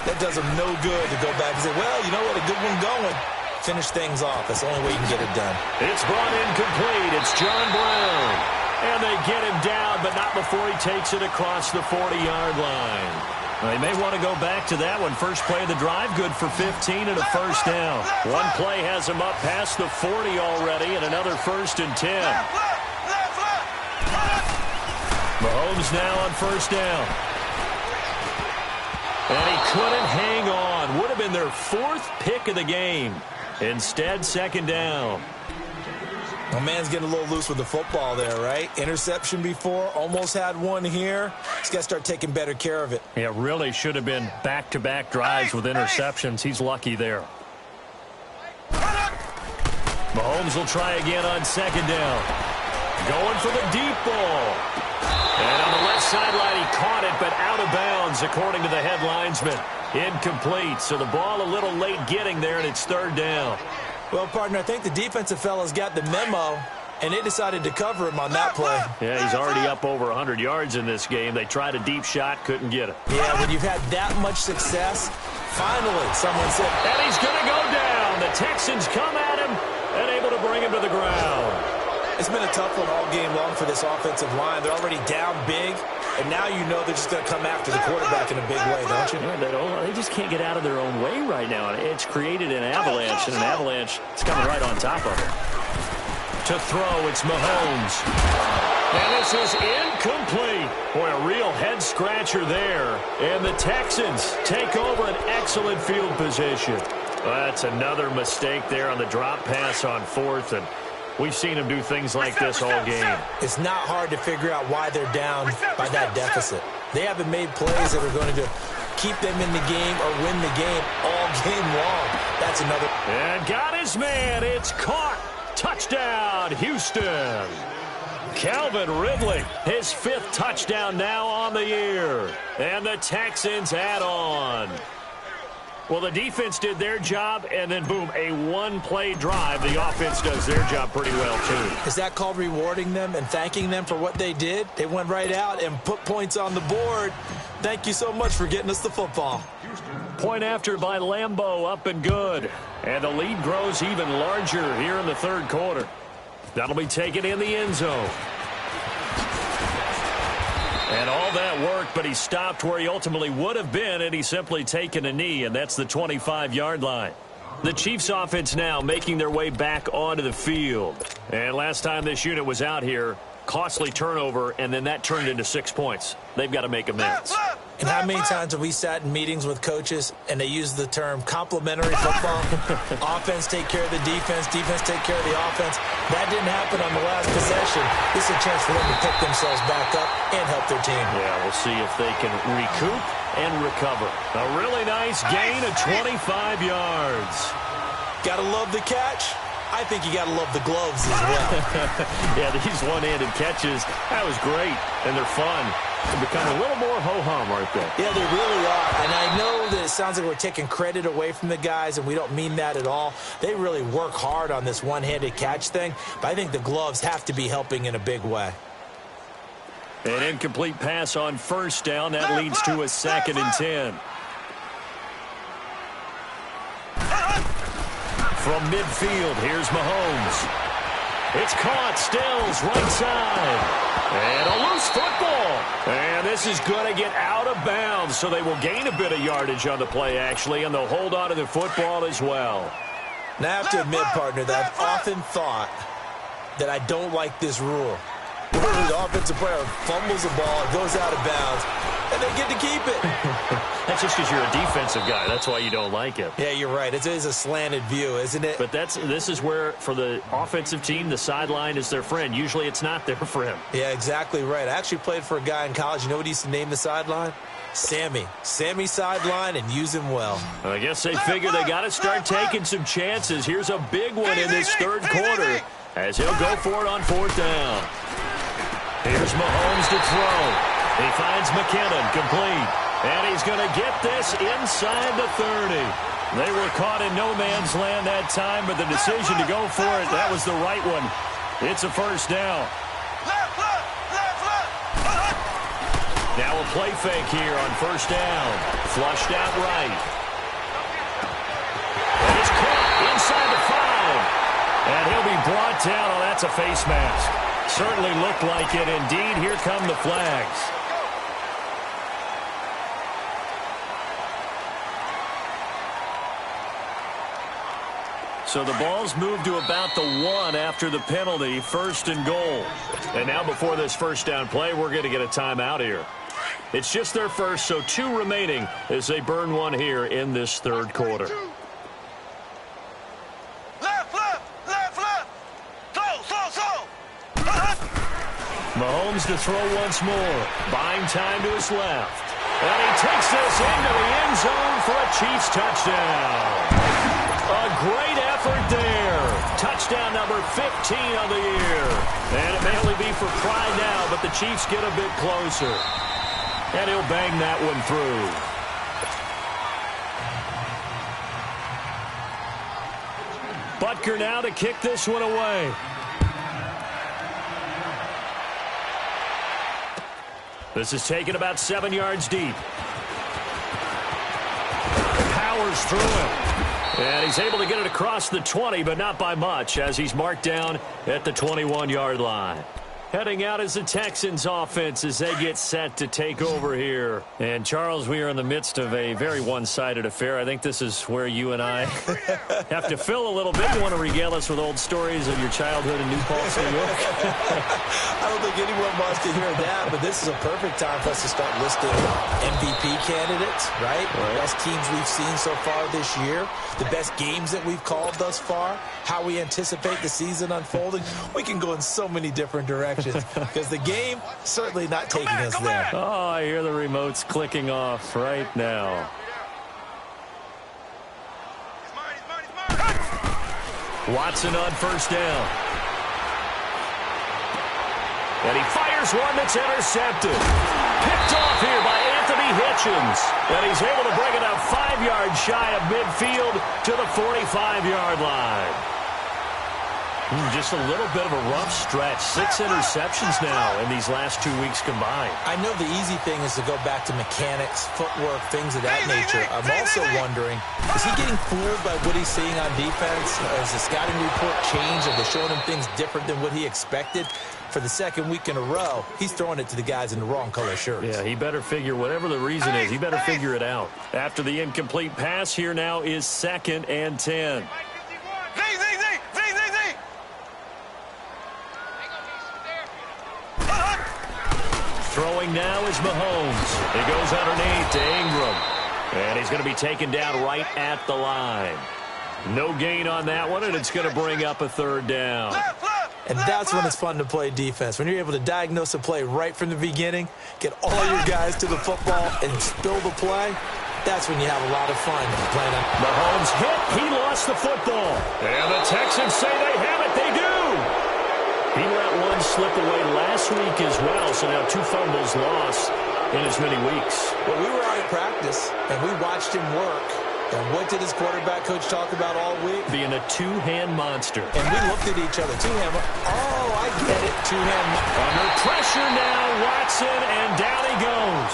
Speaker 2: that does them no good to go back and say, well, you know what, a good one going. Finish things off. That's the only way you can get it done.
Speaker 1: It's brought in complete. It's John Brown. And they get him down, but not before he takes it across the 40-yard line. They may want to go back to that one. First play of the drive, good for 15 and a first down. One play has him up past the 40 already, and another 1st and 10. Mahomes now on first down. And he couldn't hang on. Would have been their 4th pick of the game. Instead, 2nd down.
Speaker 2: My man's getting a little loose with the football there, right? Interception before, almost had one here. He's got to start taking better care of it.
Speaker 1: Yeah, really should have been back-to-back drives with interceptions. He's lucky there. Mahomes will try again on 2nd down. Going for the deep ball. And on the left sideline, he caught it, but out of bounds, according to the head linesman. Incomplete, so the ball a little late getting there, and it's 3rd down.
Speaker 2: Well, partner, I think the defensive fellas got the memo, and they decided to cover him on that play.
Speaker 1: Yeah, he's already up over 100 yards in this game. They tried a deep shot, couldn't get it.
Speaker 2: Yeah, when you've had that much success, finally someone said,
Speaker 1: and he's going to go down. The Texans come at him and able to bring him to the ground.
Speaker 2: It's been a tough one all game long for this offensive line. They're already down big, and now you know they're just going to come after the quarterback in a big way, don't you?
Speaker 1: Yeah, they just can't get out of their own way right now. It's created an avalanche, and an avalanche is coming right on top of it. To throw, it's Mahomes. And this is incomplete. Boy, a real head-scratcher there. And the Texans take over an excellent field position. Well, that's another mistake there on the drop pass on 4th, and we've seen them do things like this all game.
Speaker 2: It's not hard to figure out why they're down by that deficit. They haven't made plays that are going to keep them in the game or win the game all game long. That's another.
Speaker 1: And got his man. It's caught. Touchdown, Houston. Calvin Ridley, his 5th touchdown now on the year. And the Texans add on. Well, the defense did their job, and then, boom, a one-play drive. The offense does their job pretty well, too.
Speaker 2: Is that called rewarding them and thanking them for what they did? They went right out and put points on the board. Thank you so much for getting us the football.
Speaker 1: Point after by Lambeau, up and good. And the lead grows even larger here in the 3rd quarter. That'll be taken in the end zone. And all that worked, but he stopped where he ultimately would have been, and he's simply taken a knee, and that's the 25-yard line. The Chiefs offense now making their way back onto the field. And last time this unit was out here, costly turnover, and then that turned into 6 points. They've got to make amends.
Speaker 2: And how many times have we sat in meetings with coaches and they use the term complementary football? Offense take care of the defense, defense take care of the offense. That didn't happen on the last possession. This is a chance for them to pick themselves back up and help their team.
Speaker 1: Yeah, we'll see if they can recoup and recover. A really nice gain of 25 yards.
Speaker 2: Gotta love the catch. I think you gotta love the gloves as well.
Speaker 1: Yeah, these one-handed catches, that was great, and they're fun. They become a little more ho-hum, aren't they?
Speaker 2: Yeah, they really are. And I know that it sounds like we're taking credit away from the guys, and we don't mean that at all. They really work hard on this one-handed catch thing, but I think the gloves have to be helping in a big way.
Speaker 1: An incomplete pass on first down. That leads to a 2nd and 10. From midfield, here's Mahomes. It's caught, Stills, right side. And a loose football. And this is going to get out of bounds, so they will gain a bit of yardage on the play, actually, and they'll hold on to the football as well.
Speaker 2: Now, I have to admit, partner, that I've often thought that I don't like this rule. Where the offensive player fumbles the ball, it goes out of bounds, and they get to keep it.
Speaker 1: That's just because you're a defensive guy. That's why you don't like it.
Speaker 2: Yeah, you're right. It is a slanted view, isn't it?
Speaker 1: But this is where, for the offensive team, the sideline is their friend. Usually it's not there for him.
Speaker 2: Yeah, exactly right. I actually played for a guy in college. You know what he used to name the sideline? Sammy. Sammy sideline, and use him well.
Speaker 1: I guess they figure they got to start taking some chances. Here's a big one in this 3rd quarter as he'll go for it on 4th down. Here's Mahomes to throw. He finds McKinnon, complete. And he's going to get this inside the 30. They were caught in no man's land that time, but the decision to go for it, that was the right one. It's a first down. Now a play fake here on first down. Flushed out right. And it's caught inside the 5. And he'll be brought down. Oh, that's a face mask. Certainly looked like it. Indeed, here come the flags. So the ball's moved to about the 1 after the penalty, first and goal. And now before this first down play, we're going to get a timeout here. It's just their first, so 2 remaining as they burn one here in this third quarter. Mahomes to throw once more. Buying time to his left. And he takes this into the end zone for a Chiefs touchdown. A great effort there. Touchdown number 15 of the year. And it may only be for pride now, but the Chiefs get a bit closer. And he'll bang that one through. Butker now to kick this one away. This is taken about 7 yards deep. Powers through him. And he's able to get it across the 20, but not by much, as he's marked down at the 21-yard line. Heading out is the Texans offense as they get set to take over here. And, Charles, we are in the midst of a very one-sided affair. I think this is where you and I have to fill a little bit. You want to regale us with old stories of your childhood in New Paltz, New York?
Speaker 2: I don't think anyone wants to hear that, but this is a perfect time for us to start listing MVP candidates, right? The best teams we've seen so far this year, the best games that we've called thus far, how we anticipate the season unfolding. We can go in so many different directions. Because the game certainly not taking us there.
Speaker 1: Oh, I hear the remotes clicking off right now. Watson on first down. And he fires one that's intercepted. Picked off here by Anthony Hitchens. And he's able to bring it up 5 yards shy of midfield to the 45-yard line. Just a little bit of a rough stretch. 6 interceptions now in these last 2 weeks combined.
Speaker 2: I know the easy thing is to go back to mechanics, footwork, things of that nature. I'm also wondering, is he getting fooled by what he's seeing on defense? Has the scouting report changed? Are they showing him things different than what he expected? For the second week in a row, he's throwing it to the guys in the wrong color shirts.
Speaker 1: Yeah, he better figure whatever the reason is. He better figure it out. After the incomplete pass, here now is 2nd and 10. Throwing now is Mahomes. He goes underneath to Ingram. And he's going to be taken down right at the line. No gain on that one, and it's going to bring up a 3rd down.
Speaker 2: And that's when it's fun to play defense. When you're able to diagnose a play right from the beginning, get all your guys to the football, and spill the play, that's when you have a lot of fun playing it.
Speaker 1: Mahomes hit. He lost the football. And the Texans say they have it. They do. He let one slip away last week as well, so now 2 fumbles lost in as many weeks.
Speaker 2: Well, we were out at practice, and we watched him work. And what did his quarterback coach talk about all week?
Speaker 1: Being a 2-hand monster.
Speaker 2: And we looked at each other. 2-hand. Oh, I get it. 2-hand.
Speaker 1: Under pressure now, Watson, and down he goes.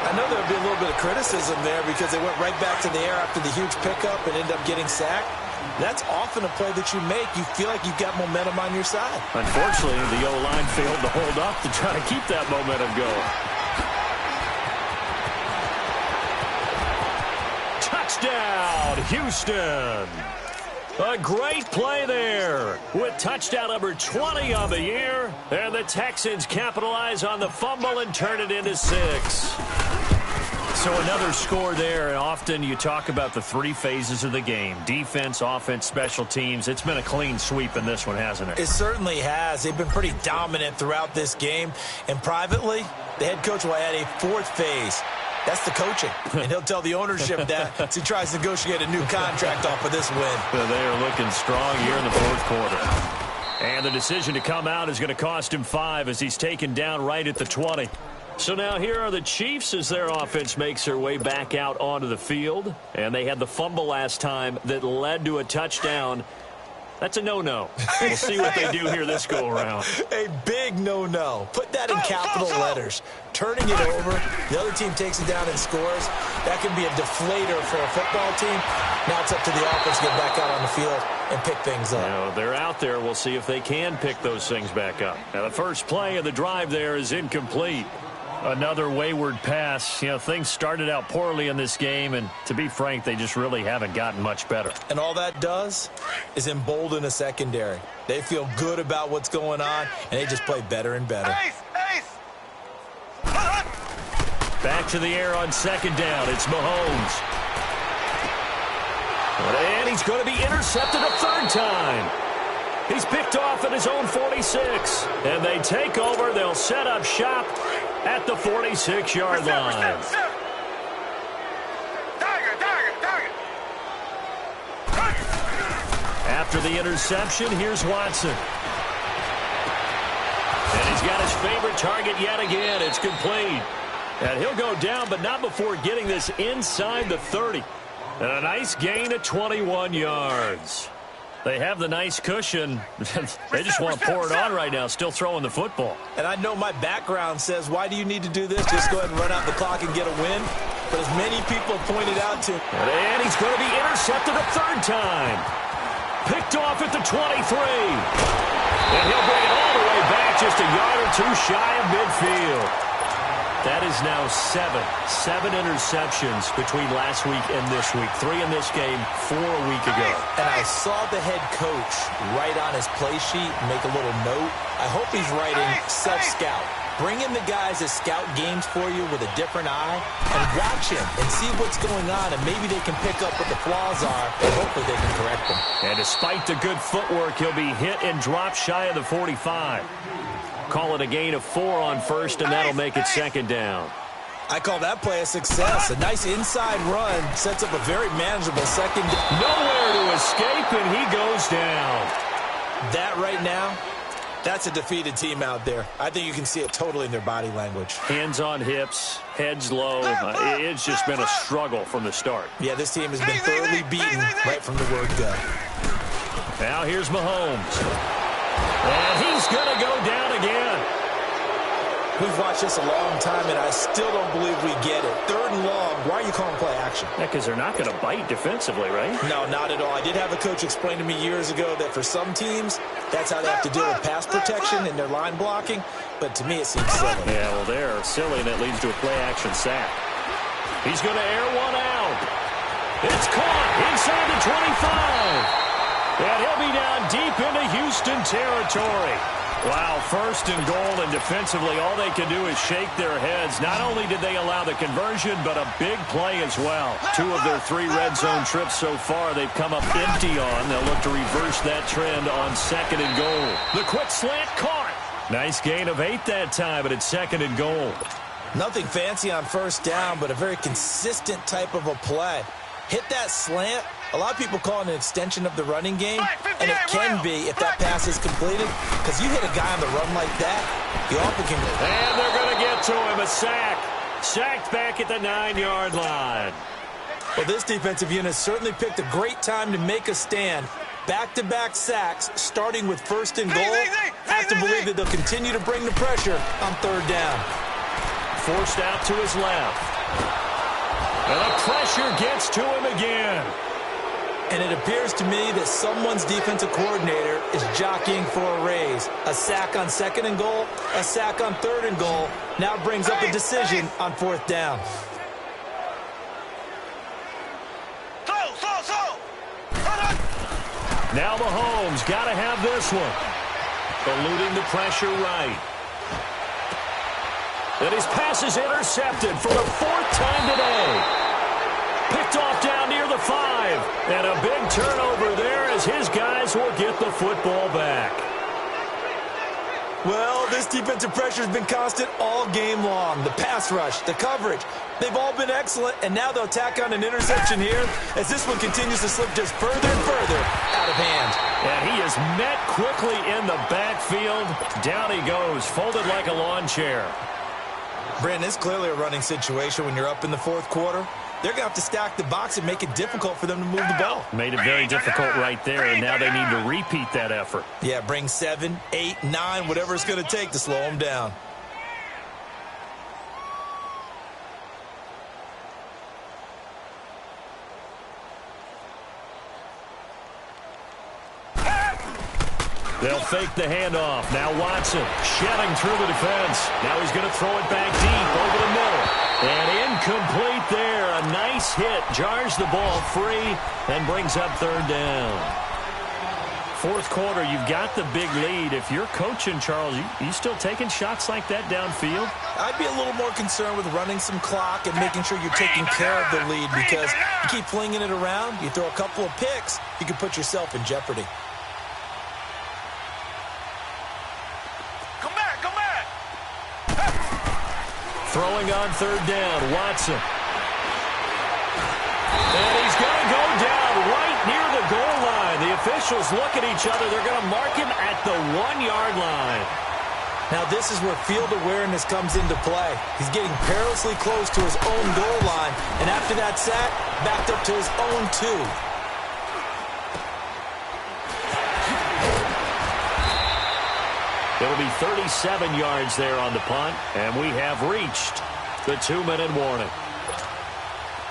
Speaker 2: I know there'll be a little bit of criticism there because they went right back to the air after the huge pickup and ended up getting sacked. That's often a play that you make. You feel like you've got momentum on your side.
Speaker 1: Unfortunately, the O-line failed to hold up to try to keep that momentum going. Touchdown, Houston. A great play there with touchdown number 20 of the year. And the Texans capitalize on the fumble and turn it into 6. So another score there, and often you talk about the 3 phases of the game. Defense, offense, special teams. It's been a clean sweep in this one, hasn't it?
Speaker 2: It certainly has. They've been pretty dominant throughout this game. And privately, the head coach will add a 4th phase. That's the coaching. And he'll tell the ownership that as he tries to negotiate a new contract off of this win.
Speaker 1: They are looking strong here in the 4th quarter. And the decision to come out is going to cost him 5 as he's taken down right at the 20. So now here are the Chiefs as their offense makes their way back out onto the field. And they had the fumble last time that led to a touchdown. That's a no-no. We'll see what they do here this go-around.
Speaker 2: A big no-no. Put that in capital letters. Turning it over, the other team takes it down and scores. That can be a deflator for a football team. Now it's up to the offense to get back out on the field and pick things up.
Speaker 1: Now, they're out there. We'll see if they can pick those things back up. Now, the first play of the drive there is incomplete. Another wayward pass. Things started out poorly in this game, and to be frank, they just really haven't gotten much better.
Speaker 2: And all that does is embolden a secondary. They feel good about what's going on, and they just play better and better.
Speaker 1: Back to the air on second down. It's Mahomes. And he's going to be intercepted a third time. He's picked off at his own 46. And they take over. They'll set up shop at the 46-yard line. After the interception, here's Watson. And he's got his favorite target yet again. It's complete. And he'll go down, but not before getting this inside the 30. And a nice gain of 21 yards. They have the nice cushion. They just want to pour it on right now, still throwing the football.
Speaker 2: And I know my background says, why do you need to do this? Just go ahead and run out the clock and get a win. But as many people pointed out to,
Speaker 1: and he's going to be intercepted a third time. Picked off at the 23. And he'll bring it all the way back, just a yard or two shy of midfield. That is now seven interceptions between last week and this week. 3 in this game, 4 a week ago.
Speaker 2: And I saw the head coach write on his play sheet, make a little note. I hope he's writing self-scout. Bring in the guys that scout games for you with a different eye and watch him and see what's going on, and maybe they can pick up what the flaws are, and hopefully they can correct them.
Speaker 1: And despite the good footwork, he'll be hit and dropped shy of the 45. Call it a gain of 4 on first, and that'll make it second down.
Speaker 2: I call that play a success. A nice inside run sets up a very manageable second.
Speaker 1: Nowhere to escape, and he goes down.
Speaker 2: That right now, that's a defeated team out there. I think you can see it totally in their body language.
Speaker 1: Hands on hips, heads low. It's just been a struggle from the start.
Speaker 2: Yeah, this team has been thoroughly beaten right from the word go.
Speaker 1: Now here's Mahomes. And he's going to go down again.
Speaker 2: We've watched this a long time, and I still don't believe we get it. 3rd and long. Why are you calling play action?
Speaker 1: Yeah, because they're not going to bite defensively, right?
Speaker 2: No, not at all. I did have a coach explain to me years ago that for some teams, that's how they have to deal with pass protection and their line blocking. But to me, it seems silly.
Speaker 1: Yeah, well, they're silly, and it leads to a play action sack. He's going to air one out. It's caught inside the 25. And he'll be down deep into Houston territory. Wow, 1st and goal, and defensively all they can do is shake their heads. Not only did they allow the conversion, but a big play as well. 2 of their 3 red zone trips so far they've come up empty on. They'll look to reverse that trend on 2nd and goal. The quick slant caught. Nice gain of 8 that time, but it's 2nd and goal.
Speaker 2: Nothing fancy on 1st down, but a very consistent type of a play. Hit that slant. A lot of people call it an extension of the running game, and it can be if that pass is completed, because you hit a guy on the run like that, you often can go.
Speaker 1: And they're going to get to him, a sack. Sacked back at the 9-yard line.
Speaker 2: Well, this defensive unit certainly picked a great time to make a stand. Back-to-back sacks, starting with 1st and goal. Have to believe that they'll continue to bring the pressure on 3rd down.
Speaker 1: Forced out to his left. And the pressure gets to him again.
Speaker 2: And it appears to me that someone's defensive coordinator is jockeying for a raise. A sack on 2nd and goal, a sack on 3rd and goal. Now brings up a decision on 4th down.
Speaker 1: Now Mahomes got to have this one. Eluding the pressure right. And his pass is intercepted for the 4th time today. Picked off down near the 5. And a big turnover there as his guys will get the football back.
Speaker 2: Well, this defensive pressure has been constant all game long. The pass rush, the coverage, they've all been excellent, and now they'll tack on an interception here as this one continues to slip just further and further out of hand.
Speaker 1: And he is met quickly in the backfield. Down he goes, folded like a lawn chair.
Speaker 2: Brandon, it's clearly a running situation when you're up in the fourth quarter. They're going to have to stack the box and make it difficult for them to move the ball.
Speaker 1: Made it very difficult right there, and now they need to repeat that effort.
Speaker 2: Yeah, bring 7, 8, 9, whatever it's going to take to slow them down.
Speaker 1: They'll fake the handoff. Now Watson shedding through the defense. Now he's going to throw it back deep over the middle. And incomplete there. A nice hit. Jars the ball free and brings up third down. Fourth quarter, you've got the big lead. If you're coaching, Charles, you still taking shots like that downfield?
Speaker 2: I'd be a little more concerned with running some clock and making sure you're taking care of the lead, because you keep flinging it around, you throw a couple of picks, you can put yourself in jeopardy.
Speaker 1: Throwing on third down, Watson. And he's going to go down right near the goal line. The officials look at each other. They're going to mark him at the 1-yard line.
Speaker 2: Now this is where field awareness comes into play. He's getting perilously close to his own goal line. And after that sack, backed up to his own 2.
Speaker 1: It'll be 37 yards there on the punt, and we have reached the 2-minute warning.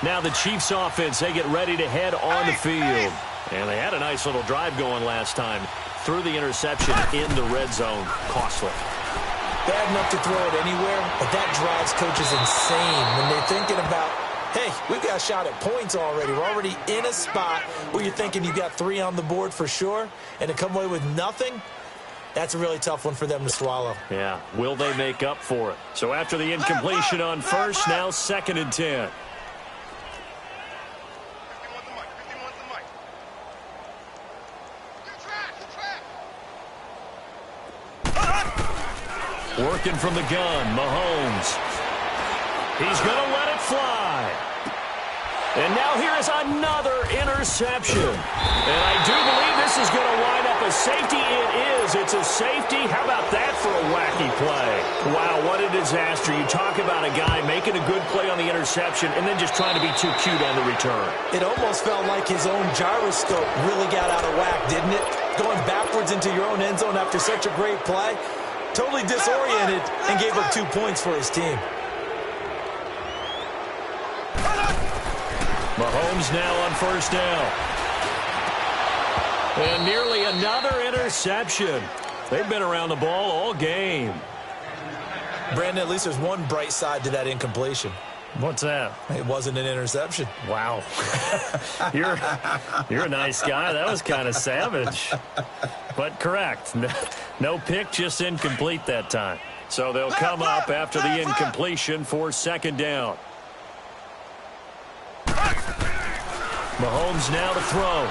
Speaker 1: Now the Chiefs offense, they get ready to head on the field. And they had a nice little drive going last time. Threw the interception in the red zone. Costly.
Speaker 2: Bad enough to throw it anywhere, but that drives coaches insane when they're thinking about, hey, we've got a shot at points already. We're already in a spot where you're thinking you've got 3 on the board for sure, and to come away with nothing, that's a really tough one for them to swallow.
Speaker 1: Yeah, will they make up for it? So after the incompletion on first, now 2nd and 10. Working from the gun, Mahomes. He's going to let it fly. And now here is another interception. And I do believe this is going to wind up a safety. It is. It's a safety. How about that for a wacky play? Wow, what a disaster. You talk about a guy making a good play on the interception and then just trying to be too cute on the return.
Speaker 2: It almost felt like his own gyroscope really got out of whack, didn't it? Going backwards into your own end zone after such a great play. Totally disoriented and gave up 2 points for his team.
Speaker 1: Mahomes now on first down. And nearly another interception. They've been around the ball all game.
Speaker 2: Brandon, at least there's one bright side to that incompletion.
Speaker 1: What's that?
Speaker 2: It wasn't an interception.
Speaker 1: Wow. You're a nice guy. That was kind of savage. But correct. No pick, just incomplete that time. So they'll come up after the incompletion for 2nd down. Mahomes now to throw.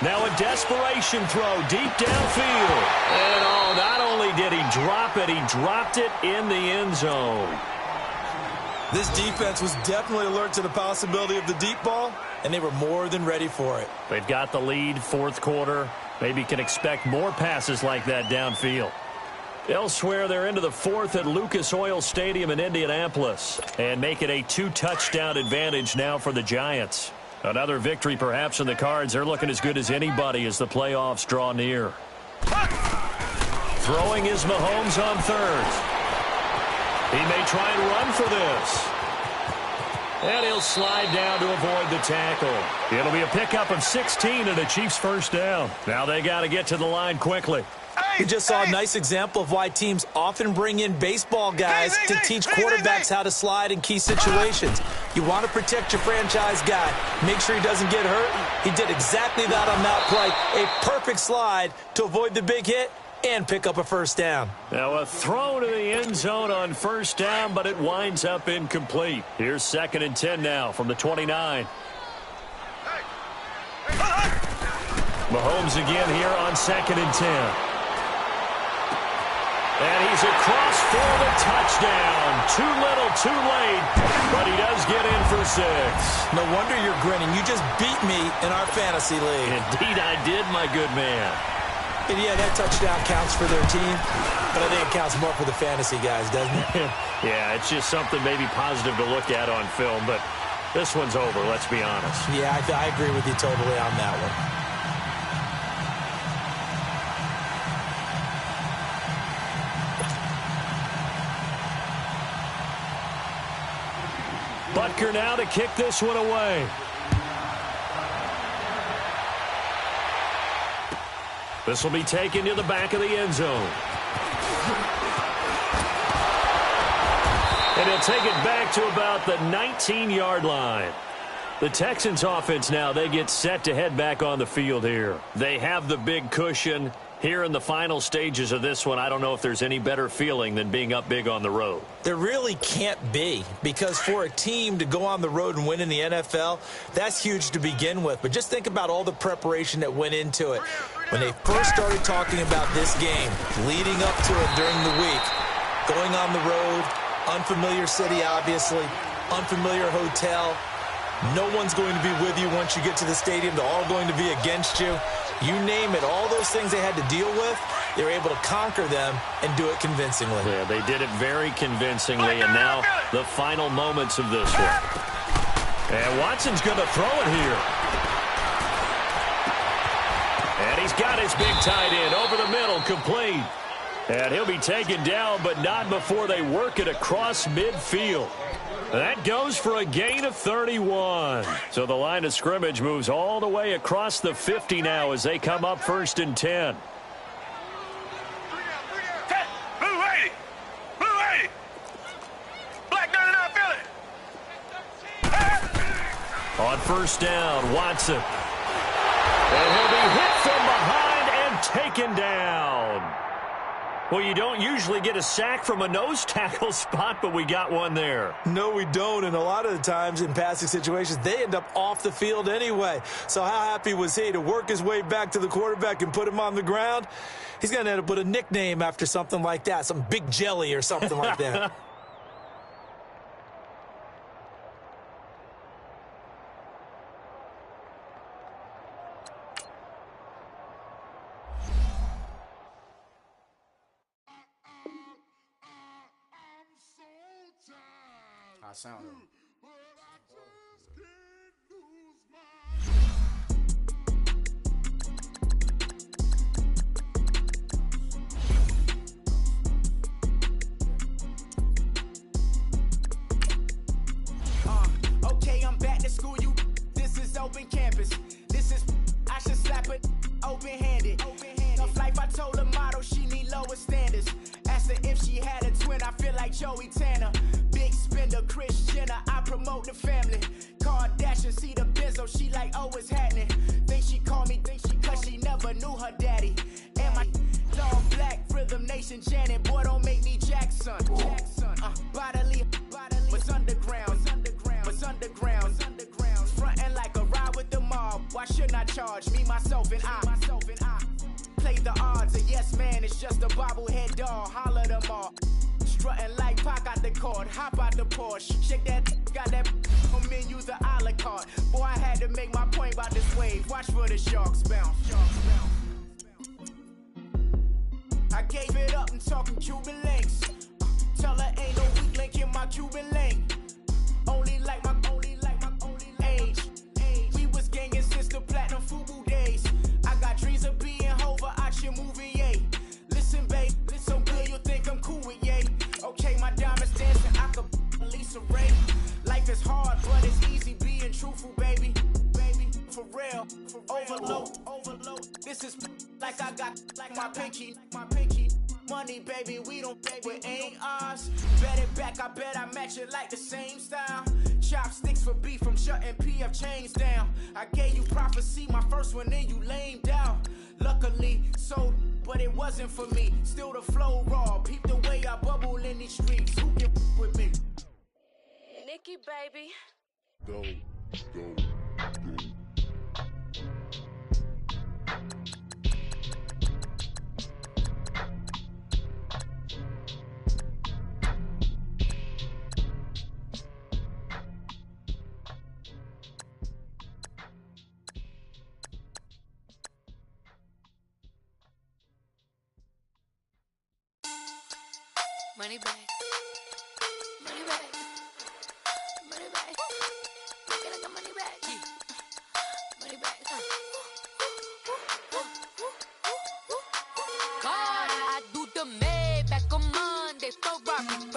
Speaker 1: Now a desperation throw deep downfield. And oh, not only did he drop it, he dropped it in the end zone.
Speaker 2: This defense was definitely alert to the possibility of the deep ball, and they were more than ready for it.
Speaker 1: They've got the lead, fourth quarter. Maybe can expect more passes like that downfield. Elsewhere, they're into the fourth at Lucas Oil Stadium in Indianapolis, and make it a 2-touchdown advantage now for the Giants. Another victory perhaps in the cards. They're looking as good as anybody as the playoffs draw near. Throwing is Mahomes on third. He may try and run for this. And he'll slide down to avoid the tackle. It'll be a pickup of 16 and a Chiefs first down. Now they got to get to the line quickly.
Speaker 2: We just saw a nice example of why teams often bring in baseball guys to teach quarterbacks how to slide in key situations. You want to protect your franchise guy. Make sure he doesn't get hurt. He did exactly that on that play. A perfect slide to avoid the big hit and pick up a first down.
Speaker 1: Now a throw to the end zone on first down, but it winds up incomplete. Here's 2nd and 10 now from the 29. Mahomes again here on 2nd and 10. And he's across for the touchdown. Too little, too late, but he does get in for 6.
Speaker 2: No wonder you're grinning. You just beat me in our fantasy league.
Speaker 1: Indeed I did, my good man.
Speaker 2: And yeah, that touchdown counts for their team, but I think it counts more for the fantasy guys, doesn't it?
Speaker 1: Yeah, it's just something maybe positive to look at on film, but this one's over, let's be honest.
Speaker 2: Yeah, I agree with you totally on that one.
Speaker 1: Butker now to kick this one away. This will be taken to the back of the end zone. And he'll take it back to about the 19-yard line. The Texans offense now, they get set to head back on the field here. They have the big cushion. Here in the final stages of this one, I don't know if there's any better feeling than being up big on the road.
Speaker 2: There really can't be, because for a team to go on the road and win in the NFL, that's huge to begin with. But just think about all the preparation that went into it. When they first started talking about this game, leading up to it during the week, going on the road, unfamiliar city, obviously, unfamiliar hotel. No one's going to be with you once you get to the stadium. They're all going to be against you. You name it, all those things they had to deal with, they were able to conquer them and do it convincingly.
Speaker 1: Yeah, they did it very convincingly, and now the final moments of this one. And Watson's going to throw it here. And he's got his big tight end over the middle, complete. And he'll be taken down, but not before they work it across midfield. That goes for a gain of 31. So the line of scrimmage moves all the way across the 50 now as they come up 1st and 10.
Speaker 3: Blue 80. Blue 80. Black 99 Philly.
Speaker 1: On 1st down, Watson. And he'll be hit from behind and taken down. Well, you don't usually get a sack from a nose tackle spot, but we got one there.
Speaker 2: No, we don't, and a lot of the times in passing situations, they end up off the field anyway. So how happy was he to work his way back to the quarterback and put him on the ground? He's going to end up with a nickname after something like that, some Big Jelly or something like that.
Speaker 4: I sound him.
Speaker 5: Okay, I'm back to school, you. This is open campus. This is, I should slap it open-handed. Tough life, I told her motto, she need lower standards. Asked her if she had a twin, I feel like Joey Tanner. Big spender, Kris Jenner, I promote the family. Kardashian, see the Benzo, she like, oh, it's happening. Think she called me, cause she never knew her daddy. And my long black Rhythm Nation Janet, boy, don't make me Jackson. Bodily, was underground. Frontin' like a ride with the mob. Why shouldn't I charge me, myself, and I? Play the odds, a yes man, it's just a bobblehead doll. Holler them all. Strutting like Pac out the court, hop out the Porsche. Shake that, got that on menu, the a la carte. Boy, I had to make my point about this wave. Watch for the sharks bounce. I gave it up and talking Cuban links. Tell her ain't no weak link in my Cuban link. Only like my age. We was gangin' since the platinum FUBU days. I got dreams of being Hova out your movie, yay. Listen, babe, so good you think I'm cool with yay. Okay, my diamonds dancing, I could Lisa Ray. Life is hard, but it's easy being truthful, baby. For real, overload. This is like I got like my pinky. Money, baby, we don't pay with ain't ours. Bet it back, I bet I match it like the same style. Chopsticks for beef from shutting PF chains down. I gave you prophecy, my first one, then you lame down. Luckily, so, but it wasn't for me. Still the flow raw, peep the way I bubble in these streets. Who can with me?
Speaker 6: Nikki, baby.
Speaker 7: Go. Money bag. Money bag. Money bag. Look at the money bag. Money bag. God, I do the Maybach on Monday, Ferrari.